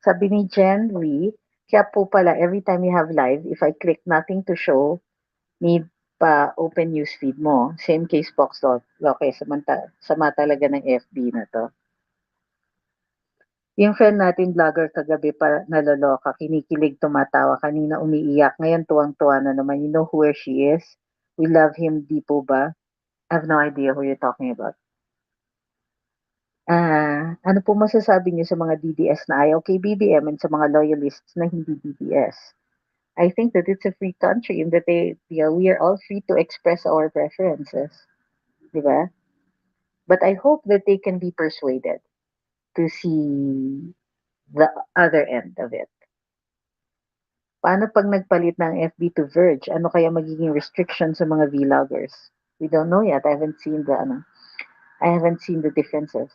Sabi ni Jen Lee, kaya po pala every time you have live, if I click nothing to show, need pa open news feed mo. Same case Box Okay, sama talaga ng FB na to. Yung friend natin vlogger kagabi pa naloloka, kinikilig, tumatawa, kanina umiiyak, ngayon tuwang-tuwa na naman. You know where she is? We love him, di po ba? I have no idea who you're talking about. Ano po masasabi niyo sa mga DDS na ayaw kay BBM and sa mga loyalists na hindi DDS? I think that it's a free country and that we are all free to express our preferences, di ba? But I hope that they can be persuaded to see the other end of it. Paano 'pag nagpalit ng FB to Verge? Ano kaya magiging restriction sa mga vloggers? We don't know yet. I haven't seen the differences.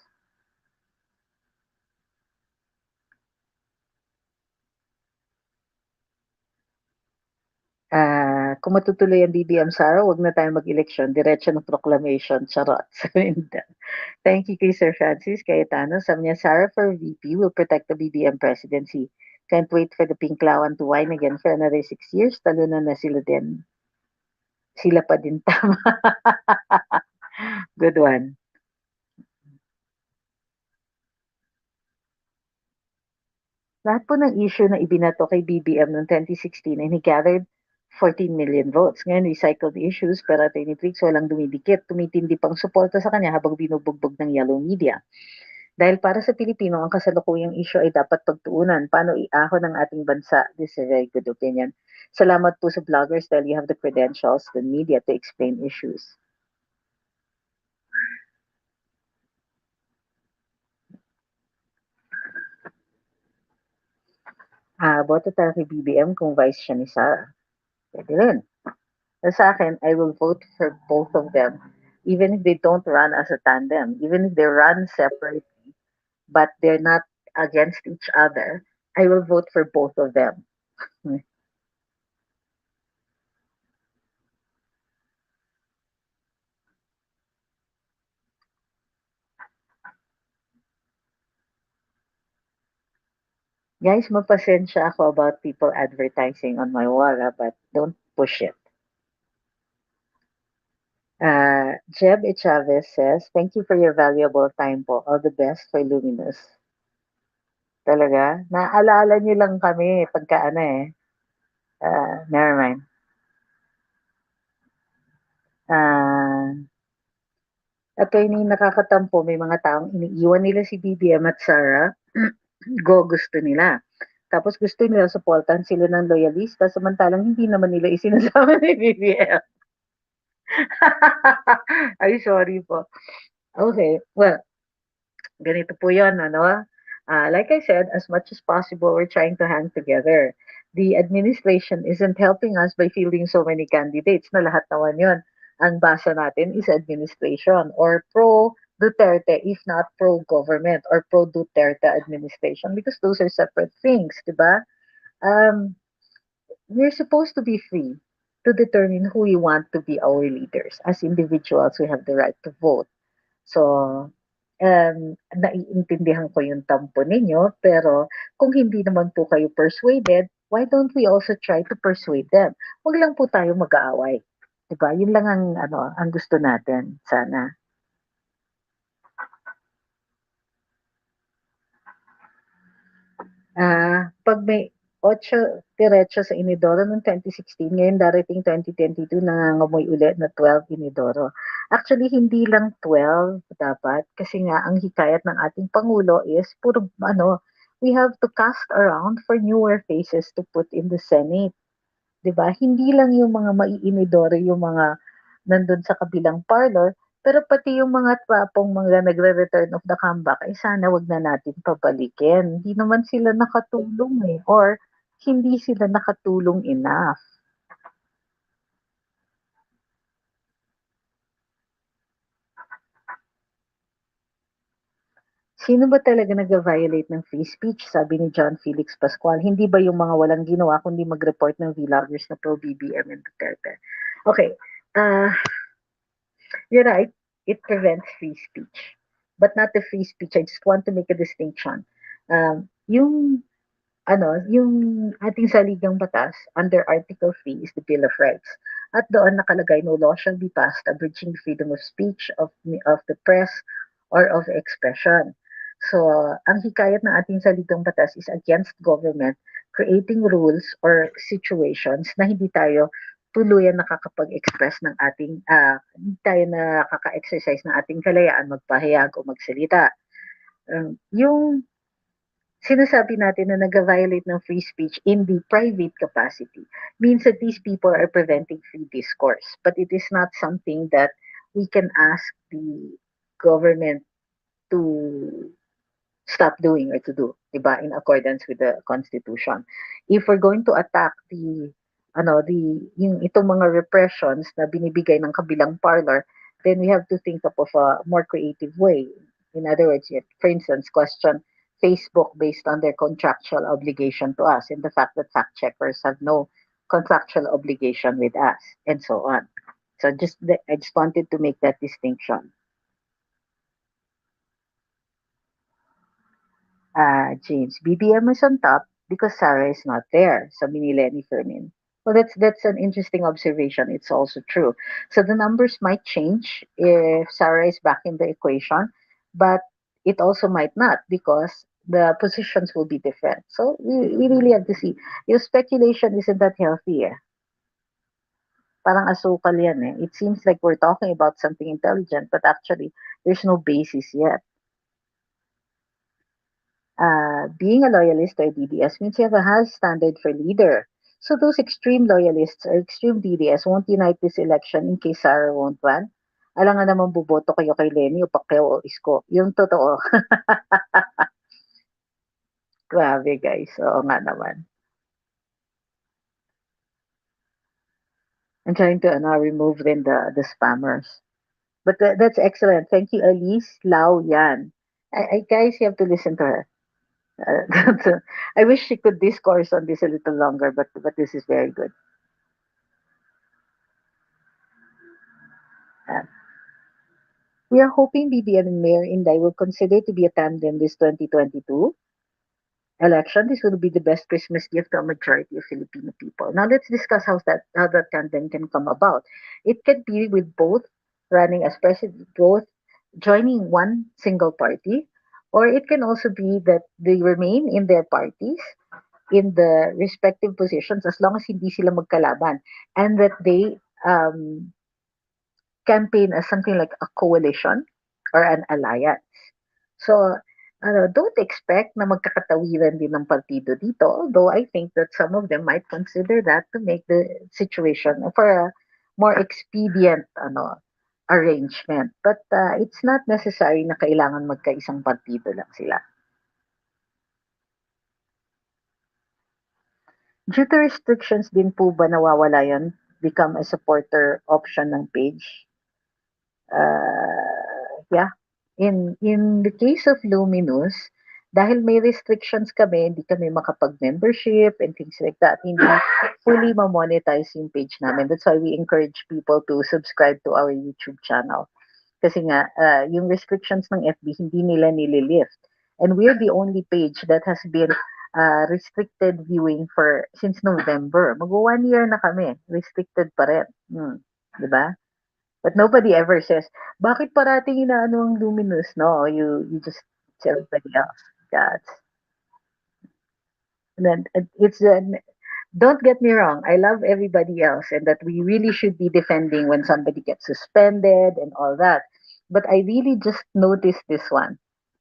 Kung matutuloy ang BBM Sara, wag na tayong mag-eleksyon. Diretso ng proclamation. Charot. Thank you kay Sir Francis Cayetano. Sabi niya, Sara for VP will protect the BBM presidency. Can't wait for the Pinklawan to win again for another 6 years. Talunan na sila din. Sila pa din tama. Good one. Lahat po ng issue na ibinato kay BBM noong 2016 and he gathered 14 million votes. Ngayon, recycled issues pero Atty. Trixie walang dumidikit, tumitindi pang suporta sa kanya habang binubugbog ng yellow media. Dahil para sa Pilipino, ang kasalukuyang issue ay dapat pagtuunan. Paano iahon ng ating bansa? This is a very good opinion. Salamat po sa vloggers dahil you have the credentials, the media to explain issues. Boto tayo kay BBM kung vice siya ni Sara. Pwede rin. Sa akin, I will vote for both of them, even if they don't run as a tandem, even if they run separately, but they're not against each other, I will vote for both of them. Guys, mapasensya ako about people advertising on my wall, but don't push it. Jeb Chavez says, thank you for your valuable time po. All the best for Luminous. Talaga? Naaalala niyo lang kami pagka never mind. Attorney, nakakatampo, may mga taong iniiwan nila si BBM at Sara, gusto nila. Tapos gusto nila supportan sila ng loyalista samantalang hindi naman nila isinasama ni BBM. Ay, sorry po. Okay, well, ganito po yun, ano? Like I said, as much as possible, we're trying to hang together. The administration isn't helping us by fielding so many candidates na lahat naman yun. Ang basa natin is administration or pro-Duterte, if not pro-government or pro-Duterte administration because those are separate things, di ba? We're supposed to be free to determine who we want to be our leaders. As individuals, we have the right to vote. So, naiintindihan ko yung tampo ninyo, pero kung hindi naman po kayo persuaded, why don't we also try to persuade them? Huwag lang po tayo mag-aaway. 'Di ba? Yun lang ang ano, ang gusto natin sana. Pag may 8 diretso sa inidoro noong 2016, ngayon darating 2022 nangangamoy ulit na 12 inidoro. Actually, hindi lang 12 dapat kasi nga ang hikayat ng ating Pangulo is puro ano, we have to cast around for newer faces to put in the Senate. 'Di ba? Hindi lang yung mga maiinidoro yung mga nandun sa kabilang parlor, pero pati yung mga twapong mga nagre-return of the comeback, ay sana wag na natin pabalikin. Hindi naman sila nakatulong eh, or hindi sila nakatulong enough. Sino ba talaga nag-violate ng free speech? Sabi ni John Felix Pascual. Hindi ba yung mga walang ginawa kundi mag-report ng vloggers na pro-BBM and Duterte? Okay. Uh, you're right. It prevents free speech. But not the free speech. I just want to make a distinction. Yung yung ating saligang batas under Article 3 is the Bill of Rights. At doon nakalagay, no law shall be passed abridging the freedom of speech, of the press, or of expression. So, ang hikayat ng ating saligang batas is against government creating rules or situations na hindi tayo tuluyan nakakapag-express ng ating, hindi tayo nakaka-exercise ng ating kalayaan magpahayag o magsalita. Yung sinasabi natin na nag-violate ng free speech in the private capacity means that these people are preventing free discourse. But it is not something that we can ask the government to stop doing or to do, diba, in accordance with the Constitution. If we're going to attack yung itong mga repressions na binibigay ng kabilang parlor, then we have to think of a more creative way. In other words, for instance, question Facebook based on their contractual obligation to us and the fact that fact checkers have no contractual obligation with us and so on. So I just wanted to make that distinction. James, BBM is on top because Sarah is not there. Sabi ni Lenny Fermin. Well, that's an interesting observation. It's also true. So the numbers might change if Sarah is back in the equation, but it also might not because the positions will be different. So we really have to see. Your speculation isn't that healthy. Eh? Parang asukal yan eh. It seems like we're talking about something intelligent, but actually there's no basis yet. Being a loyalist or DDS means you have a high standard for leader. So those extreme loyalists or extreme DDS won't unite this election in case Sarah won't run. Alam nga naman buboto kayo kay Lenny o Pacquiao o Isko. Yung totoo. Grabe guys. Oo nga naman. I'm trying to remove then the spammers. But that's excellent. Thank you, Elise Lau Yan. Guys, you have to listen to her. I wish she could discourse on this a little longer, but this is very good. Uh, we are hoping BBM and Mayor Inday will consider to be a tandem this 2022 election. This will be the best Christmas gift to a majority of Filipino people. Now let's discuss how that tandem can come about. It can be with both running as president, both joining one single party, or it can also be that they remain in their parties in the respective positions as long as hindi sila magkalaban and that they campaign as something like a coalition or an alliance. So, don't expect na magkakatawiran din ng partido dito, although I think that some of them might consider that to make the situation for a more expedient arrangement. But it's not necessary na kailangan magkaisang partido lang sila. Due to restrictions din po ba nawawala yun? Become a supporter option ng page? Yeah. In the case of Luminous, dahil may restrictions kami, hindi kami makapag-membership and things like that, hindi fully ma-monetize yung page namin. That's why we encourage people to subscribe to our YouTube channel. Kasi nga, yung restrictions ng FB, hindi nila nililift. And we're the only page that has been restricted viewing for since November. Mag 1 year na kami. Restricted pa rin. Di ba? But nobody ever says, bakit parating inaano ang Luminous? No, you just it's everybody else. God. And then it's don't get me wrong. I love everybody else, and that we really should be defending when somebody gets suspended and all that. But I really just noticed this one.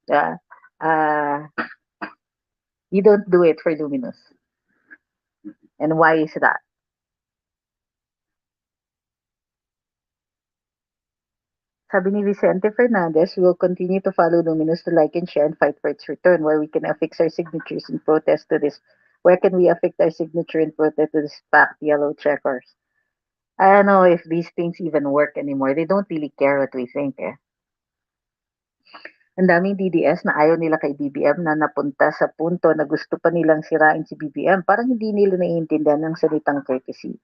Yeah, uh, you don't do it for Luminous, and why is that? Sabi ni Vicente Fernandez, we will continue to follow Luminous to like and share and fight for its return, where we can affix our signatures in protest to this. Where can we affix our signature in protest to this packed yellow checkers? I don't know if these things even work anymore. They don't really care what we think. Eh. Ang daming DDS na ayaw nila kay BBM na napunta sa punto na gusto pa nilang sirain si BBM. Parang hindi nila naiintindihan ng salitang courtesy.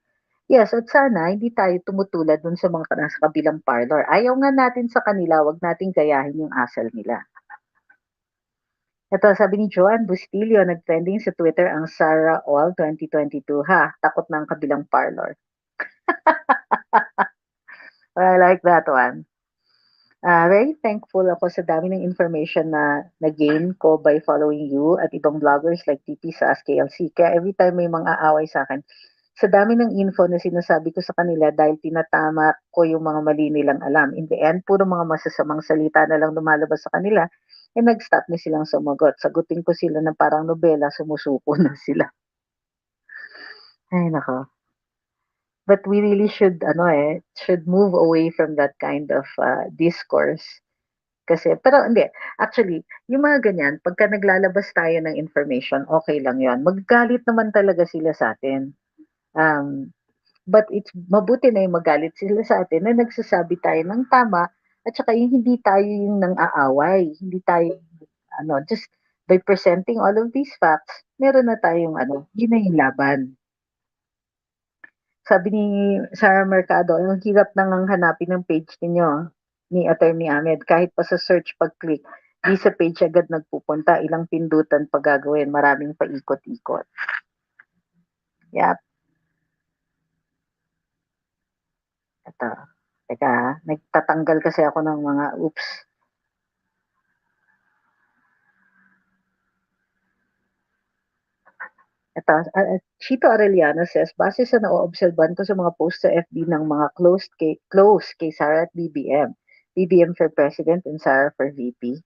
Yes, at sana hindi tayo tumutulad dun sa mga nasa kabilang parlor. Ayaw nga natin sa kanila, wag nating gayahin yung asal nila. Ito, sabi ni Joanne Bustillo, nag-trending sa Twitter ang Sarah All 2022. Ha, takot na ang kabilang parlor. I like that one. Very thankful ako sa dami ng information na na-gain ko by following you at ibang vloggers like TP sa AskKLC. Kaya every time may mga aaway sa akin, sa dami ng info na sinasabi ko sa kanila dahil tinatama ko yung mga mali nilang alam. In the end, puro mga masasamang salita na lang lumalabas sa kanila, eh nag-stop na silang sumagot. Sagutin ko sila ng parang nobela, sumusuko na sila. Ay, nako. But we really should, should move away from that kind of discourse. Kasi, pero hindi, actually, yung mga ganyan, pagka naglalabas tayo ng information, okay lang yon. Magagalit naman talaga sila sa atin. But it's mabuti na yung magalit sila sa atin na nagsasabi tayo ng tama at saka yung hindi tayo yung nang-aaway. Hindi tayo, just by presenting all of these facts, meron na tayong, yun na yung laban. Sabi ni Sarah Mercado, ang hirap nang hanapin ng page ninyo ni Attorney Ahmed. Kahit pa sa search pag-click, di sa page agad nagpupunta. Ilang pindutan pa gagawin. Maraming paikot-ikot. Yep. Ito. Teka, nagtatanggal kasi ako ng mga oops. Ito, Chito Arellano says, base sa naoobserban ko sa mga post sa FB ng mga close kay Sarah at BBM. BBM for President and Sarah for VP.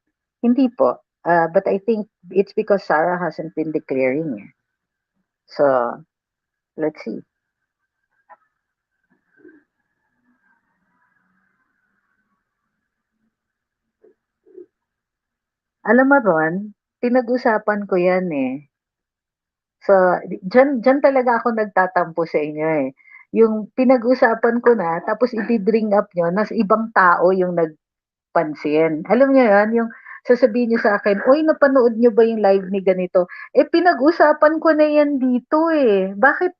Hindi po. But I think it's because Sarah hasn't been declaring. Eh. So, let's see. Alam mo Ron, pinag-usapan ko yan eh. So, dyan talaga ako nagtatampo sa inyo eh. Yung pinag-usapan ko na, tapos i-bring up nyo, nas ibang tao yung nagpansin. Alam niyo yan, yung sasabihin niyo sa akin, uy, napanood niyo ba yung live ni ganito? Eh, pinag-usapan ko na yan dito eh. Bakit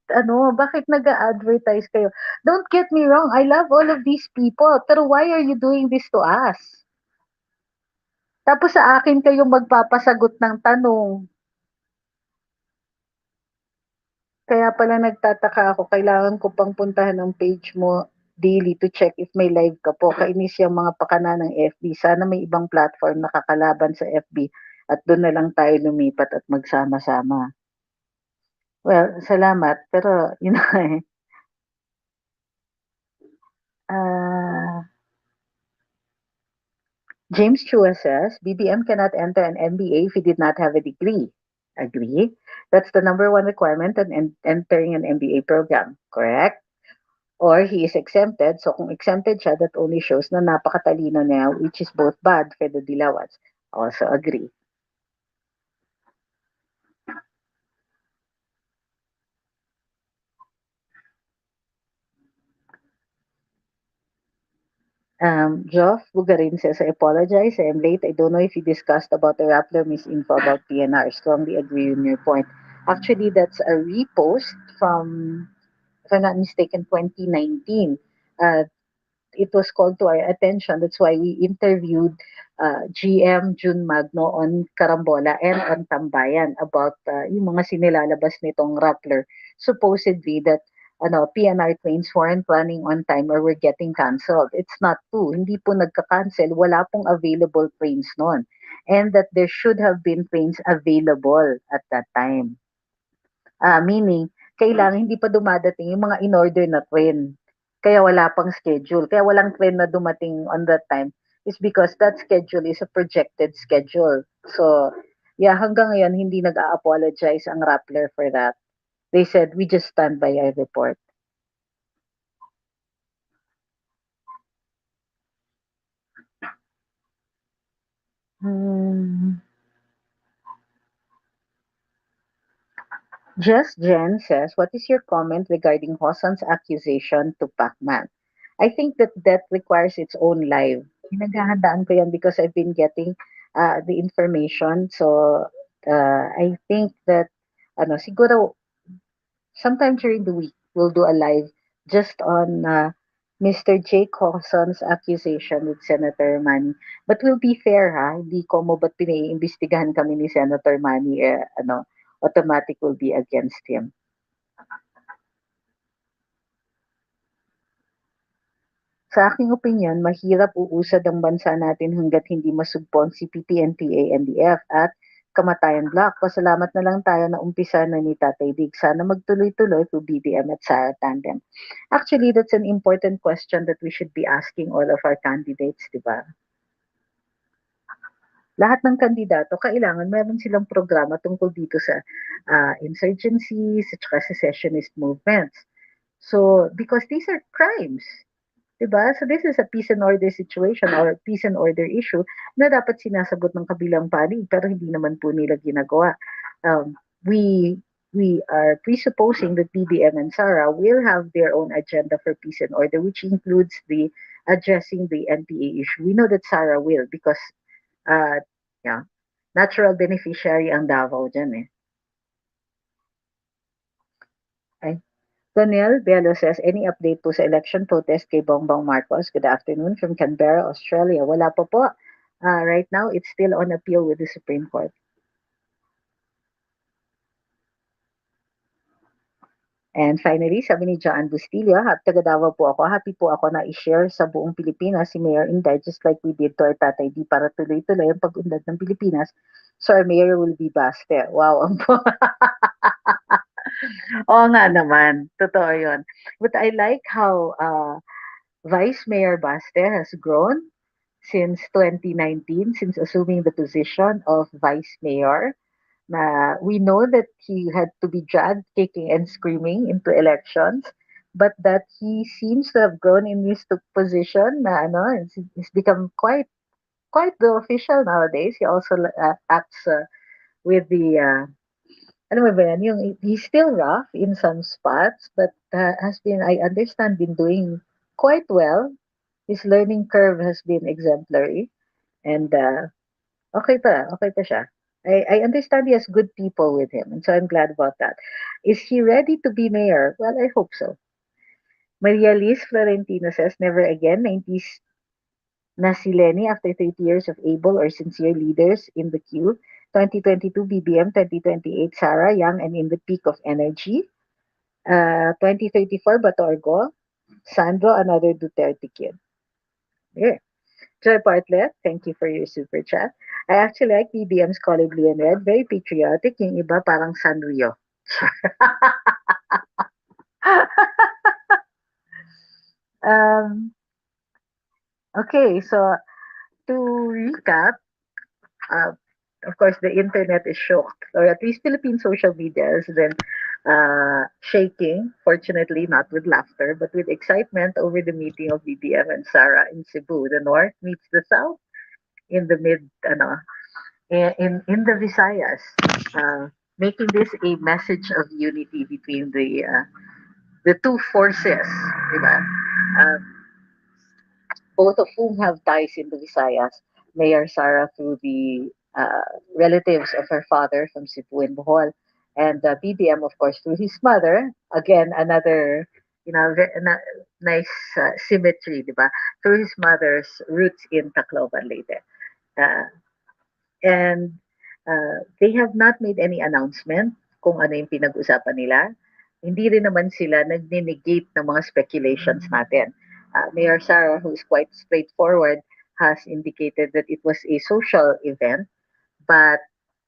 nag-advertise kayo? Don't get me wrong, I love all of these people, pero why are you doing this to us? Tapos sa akin kayo magpapasagot ng tanong. Kaya pala nagtataka ako, kailangan ko pang puntahan ang page mo daily to check if may live ka po. Kainis yung mga pakana ng FB. Sana may ibang platform na kakalaban sa FB at doon na lang tayo lumipat at magsama-sama. Well, salamat. Pero, yun na eh. James Chua says, BBM cannot enter an MBA if he did not have a degree. Agree? That's the number one requirement in entering an MBA program. Correct? Or he is exempted. So kung exempted siya, that only shows na napakatalino niya, which is both bad for the Dilawats. Also agree. Geoff Bugarin says, I apologize. I am late. I don't know if you discussed about the Rappler misinfo about PNR. Strongly agree with your point. Actually, that's a repost from, if I'm not mistaken, 2019. it was called to our attention. That's why we interviewed GM June Magno on Carambola and on Tambayan about yung mga sinilalabas nitong Rappler. Supposedly that PNR trains weren't running on time or were getting cancelled. It's not true. Hindi po nagka-cancel. Wala pong available trains noon. And that there should have been trains available at that time. Meaning, kailangan hindi pa dumadating yung mga in-order na train. Kaya wala pang schedule. Kaya walang train na dumating on that time is because that schedule is a projected schedule. So, yeah, hanggang ngayon, hindi nag-a-apologize ang Rappler for that. They said, we just stand by our report. Hmm. Just Jen says, what is your comment regarding Hosan's accusation to Pacman? I think that requires its own live. Pinaghahandaan ko yan because I've been getting the information. So, I think that, siguro, sometime during the week, we'll do a live just on Mr. Jake Hosan's accusation with Senator Manny. But we'll be fair, ha? Hindi ko mo ba't pinaiimbestigahan kami ni Senator Manny, automatic will be against him. Sa aking opinyon, mahirap uusad ang bansa natin hanggat hindi masugpon si PPNPA, NDF at Kamatayan Black. Pasalamat na lang tayo na umpisa na ni Tatay Dig. Sana magtuloy-tuloy to BBM at Sara Tandem. Actually, that's an important question that we should be asking all of our candidates, di ba? Lahat ng kandidato, kailangan meron silang programa tungkol dito sa insurgencies at saka secessionist movements. So, because these are crimes, diba? So this is a peace and order situation or peace and order issue na dapat sinasagot ng kabilang panig pero hindi naman po nila ginagawa. We are presupposing that BBM and Sara will have their own agenda for peace and order, which includes the addressing the NPA issue. We know that Sara will because yeah, natural beneficiary ang Davao dyan eh. Ay, Daniel Bello says, any update po sa election protest kay BongBong Marcos? Good afternoon from Canberra, Australia. Wala pa po. Right now, it's still on appeal with the Supreme Court. And finally, sabi ni John Bustillo, taga Davao po ako. Happy po ako na i-share sa buong Pilipinas si Mayor Inday just like we did to our Tatay Di para tuloy-tuloy ang pag-unlad ng Pilipinas. So our mayor will be Baste. Wow, ang po. Oo nga naman. Totoo yun. But I like how Vice Mayor Baste has grown since 2019, since assuming the position of Vice Mayor. We know that he had to be dragged kicking and screaming into elections, but that he seems to have grown in his position na he's become quite the official nowadays. He also acts with the ano ba yan, he's still rough in some spots, but has been, I understand, been doing quite well. His learning curve has been exemplary, and okay pa siya. I understand he has good people with him, and so I'm glad about that. Is he ready to be mayor? Well, I hope so. Maria Liz Florentino says, never again, 90s na si Lenny after 30 years of able or sincere leaders in the queue. 2022 BBM, 2028 Sara, young and in the peak of energy. 2034 Batorgo, Sandro, another Duterte kid. Yeah. Joy Bartlett, thank you for your super chat. I actually like BBM's color blue and red. Very patriotic. Yung iba parang Sanrio. um, okay, so to recap, uh, of course, the internet is shocked, or at least Philippine social media has been shaking, fortunately not with laughter, but with excitement over the meeting of BBM and Sara in Cebu. The North meets the South in the in the Visayas, making this a message of unity between the two forces, diba? Both of whom have ties in the Visayas. Mayor Sara through the relatives of her father from Cebu and Bohol, and BBM, of course, through his mother. Again, another, nice symmetry, di ba? Through his mother's roots in Tacloban Leyte. Uh, and they have not made any announcement kung ano yung pinag-usapan nila. Hindi rin naman sila nag-negate ng mga speculations natin. Mayor Sara, who is quite straightforward, has indicated that it was a social event, but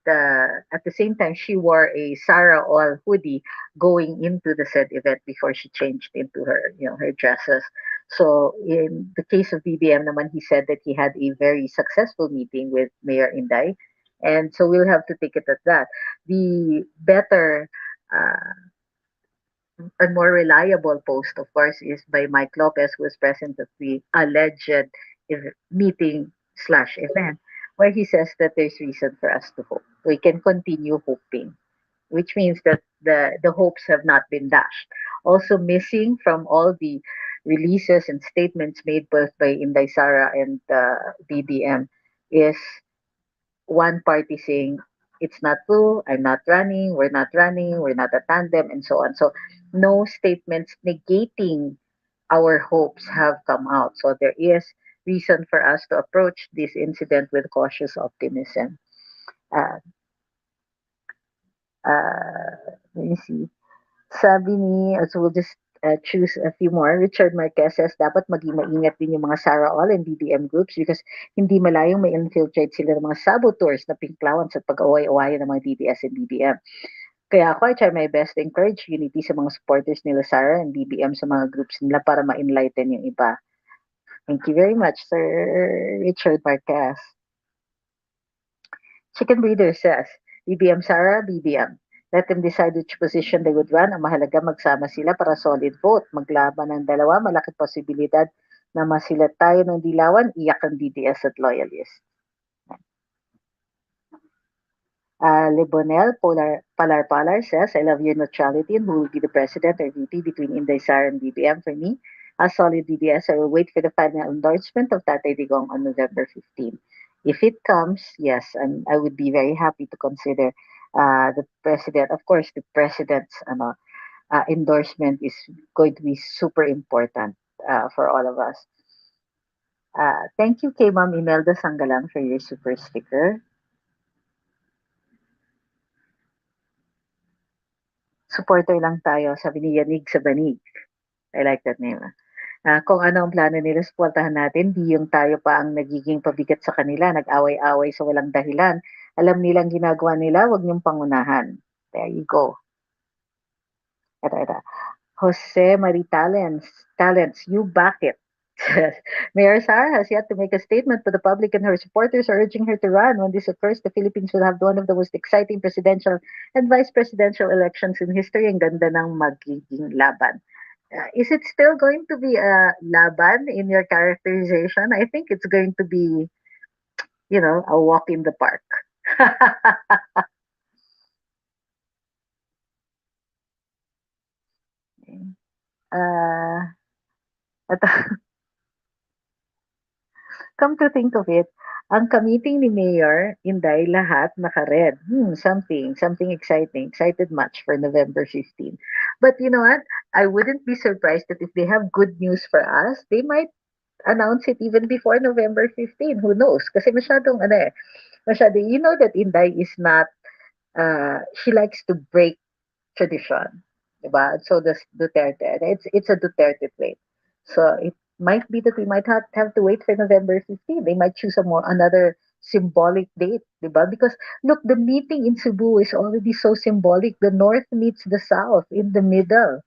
at the same time, she wore a Sarah All hoodie going into the said event before she changed into her dresses. So in the case of BBM naman, he said that he had a very successful meeting with Mayor Inday. And so we'll have to take it at that. The better and more reliable post, of course, is by Mike Lopez, who was present at the alleged meeting slash event, where he says that there's reason for us to hope. We can continue hoping, which means that the hopes have not been dashed. Also missing from all the releases and statements made both by Inday Sara and BBM is one party saying it's not true, I'm not running, we're not a tandem, and so on. So no statements negating our hopes have come out. So there is reason for us to approach this incident with cautious optimism. Uh, Let me see. Sabi ni, so we'll just choose a few more. Richard Marquez says, dapat maging maingat din yung mga Sarah All and DDM groups because hindi malayong may infiltrate sila ng mga saboteurs na pinklawan sa pag-away-awayan ng mga DDS and DDM. Kaya ako, I try my best to encourage unity sa mga supporters nila Sarah and DBM sa mga groups nila para ma-enlighten yung iba. Thank you very much, Sir Richard Marquez. Chicken Breeder says, BBM Sarah, BBM. Let them decide which position they would run. Ang mahalaga magsama sila para solid vote. Maglaban ng dalawa, malaki posibilidad na masilat tayo ng dilawan, iyak ang DDS at loyalists. Lebonel Palar says, I love your neutrality and who will be the president or VP between Inday Sara and BBM for me. As solid DDS, I will wait for the final endorsement of Tatay Digong on November 15. If it comes, yes, I would be very happy to consider the president. Of course, the president's endorsement is going to be super important for all of us. Thank you kay Ma'am Imelda Sanggalang for your super sticker. Supporter lang tayo, sabi ni Yanig sa Banig. I like that name. Kung ano ang plano nila, supportahan natin. Di yung tayo pa ang nagiging pabigat sa kanila, nag-away-away sa walang dahilan. Alam nilang ginagawa nila, wag niyong pangunahan. There you go. Ito. Jose Marie Talents, you back it. Mayor Sara has yet to make a statement to the public and her supporters are urging her to run. When this occurs, the Philippines will have one of the most exciting presidential and vice presidential elections in history. Ang ganda ng magiging laban. Is it still going to be a laban in your characterization? I think it's going to be, a walk in the park. Come to think of it, ang ka-meeting ni Mayor Inday lahat naka-red. Something exciting. Excited much for November 15. But you know what? I wouldn't be surprised that if they have good news for us, they might announce it even before November 15. Who knows? Kasi masyadong, you know that Inday is not, she likes to break tradition. Diba? So does Duterte. It's a Duterte trait. So it might be that we might have to wait for November 15. They might choose another symbolic date, diba? Because look, the meeting in Cebu is already so symbolic. The North meets the South in the middle,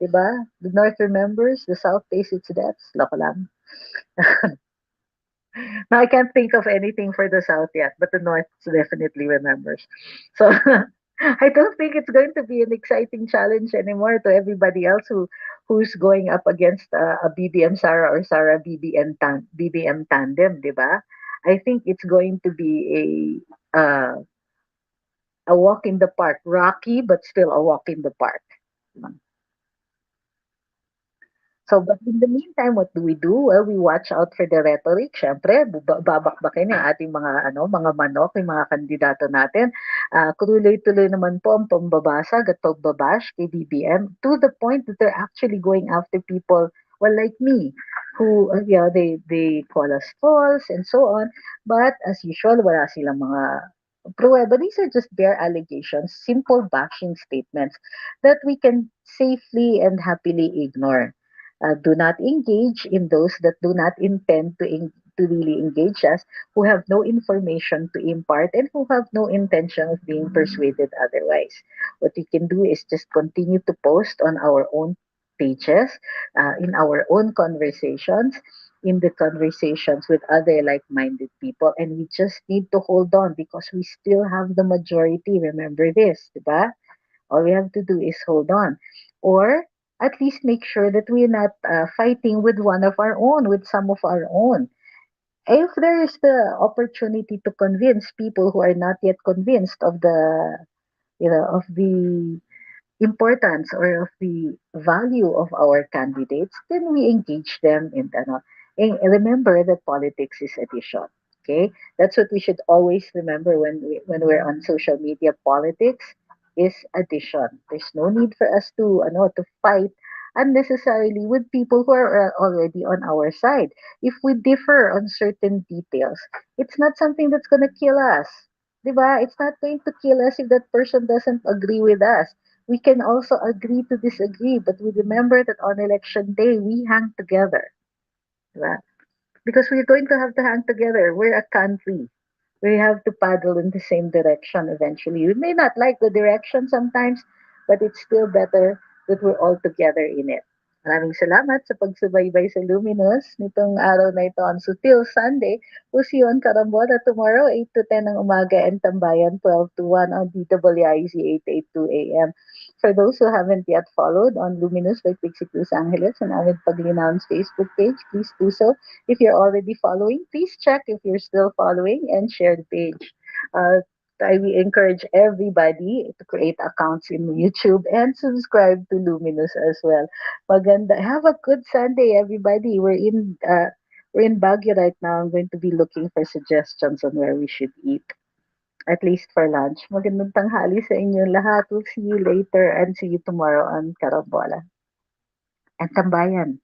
diba? The North remembers, the South pays its debts. Loko lang. Now I can't think of anything for the South yet, but the North definitely remembers. So I don't think it's going to be an exciting challenge anymore to everybody else who's going up against a BBM Sara or Sara BBM tandem, diba? I think it's going to be a walk in the park, rocky but still a walk in the park. So, but in the meantime, what do? Well, we watch out for the rhetoric. Siyempre, babakbakin yung ating mga manok, yung mga kandidato natin. Tuloy-tuloy naman po ang pambabasag at pagbabash kay BBM to the point that they're actually going after people, well, like me, who, yeah, they call us false and so on. But as usual, wala silang mga pruweba. These are just bare allegations, simple bashing statements that we can safely and happily ignore. Do not engage in those that do not intend to really engage us, who have no information to impart, and who have no intention of being persuaded otherwise. What we can do is just continue to post on our own pages, in our own conversations, in the conversations with other like-minded people, and we just need to hold on because we still have the majority. Remember this, diba? All we have to do is hold on, or at least make sure that we're not fighting with one of our own, with some of our own. If there is the opportunity to convince people who are not yet convinced of the importance or of the value of our candidates, then we engage them in ano. And remember that politics is addition. Okay, that's what we should always remember when we're on social media. Politics is addition. There's no need for us to fight unnecessarily with people who are already on our side. If we differ on certain details, it's not something that's gonna kill us. Diba? It's not going to kill us if that person doesn't agree with us. We can also agree to disagree, but we remember that on election day, we hang together. Diba? Because we're going to have to hang together. We're a country. We have to paddle in the same direction eventually. We may not like the direction sometimes, but it's still better that we're all together in it. Maraming salamat sa pagsubaybay sa Luminous nitong araw na ito on Sutil Sunday. We'll see you on Karambola tomorrow, 8 to 10 ng umaga, and Tambayan, 12 to 1 on DWIZ 882 AM. For those who haven't yet followed on Luminous by Trixie Cruz-Angeles and Ahmed Paglinawan's Facebook page, please do so. If you're already following, please check if you're still following and share the page. Uh, I will encourage everybody to create accounts in YouTube and subscribe to Luminous as well. Maganda. Have a good Sunday, everybody. We're in Baguio right now. I'm going to be looking for suggestions on where we should eat, at least for lunch. Magandang tanghali sa inyo lahat. We'll see you later and see you tomorrow on Carambola and Tambayan.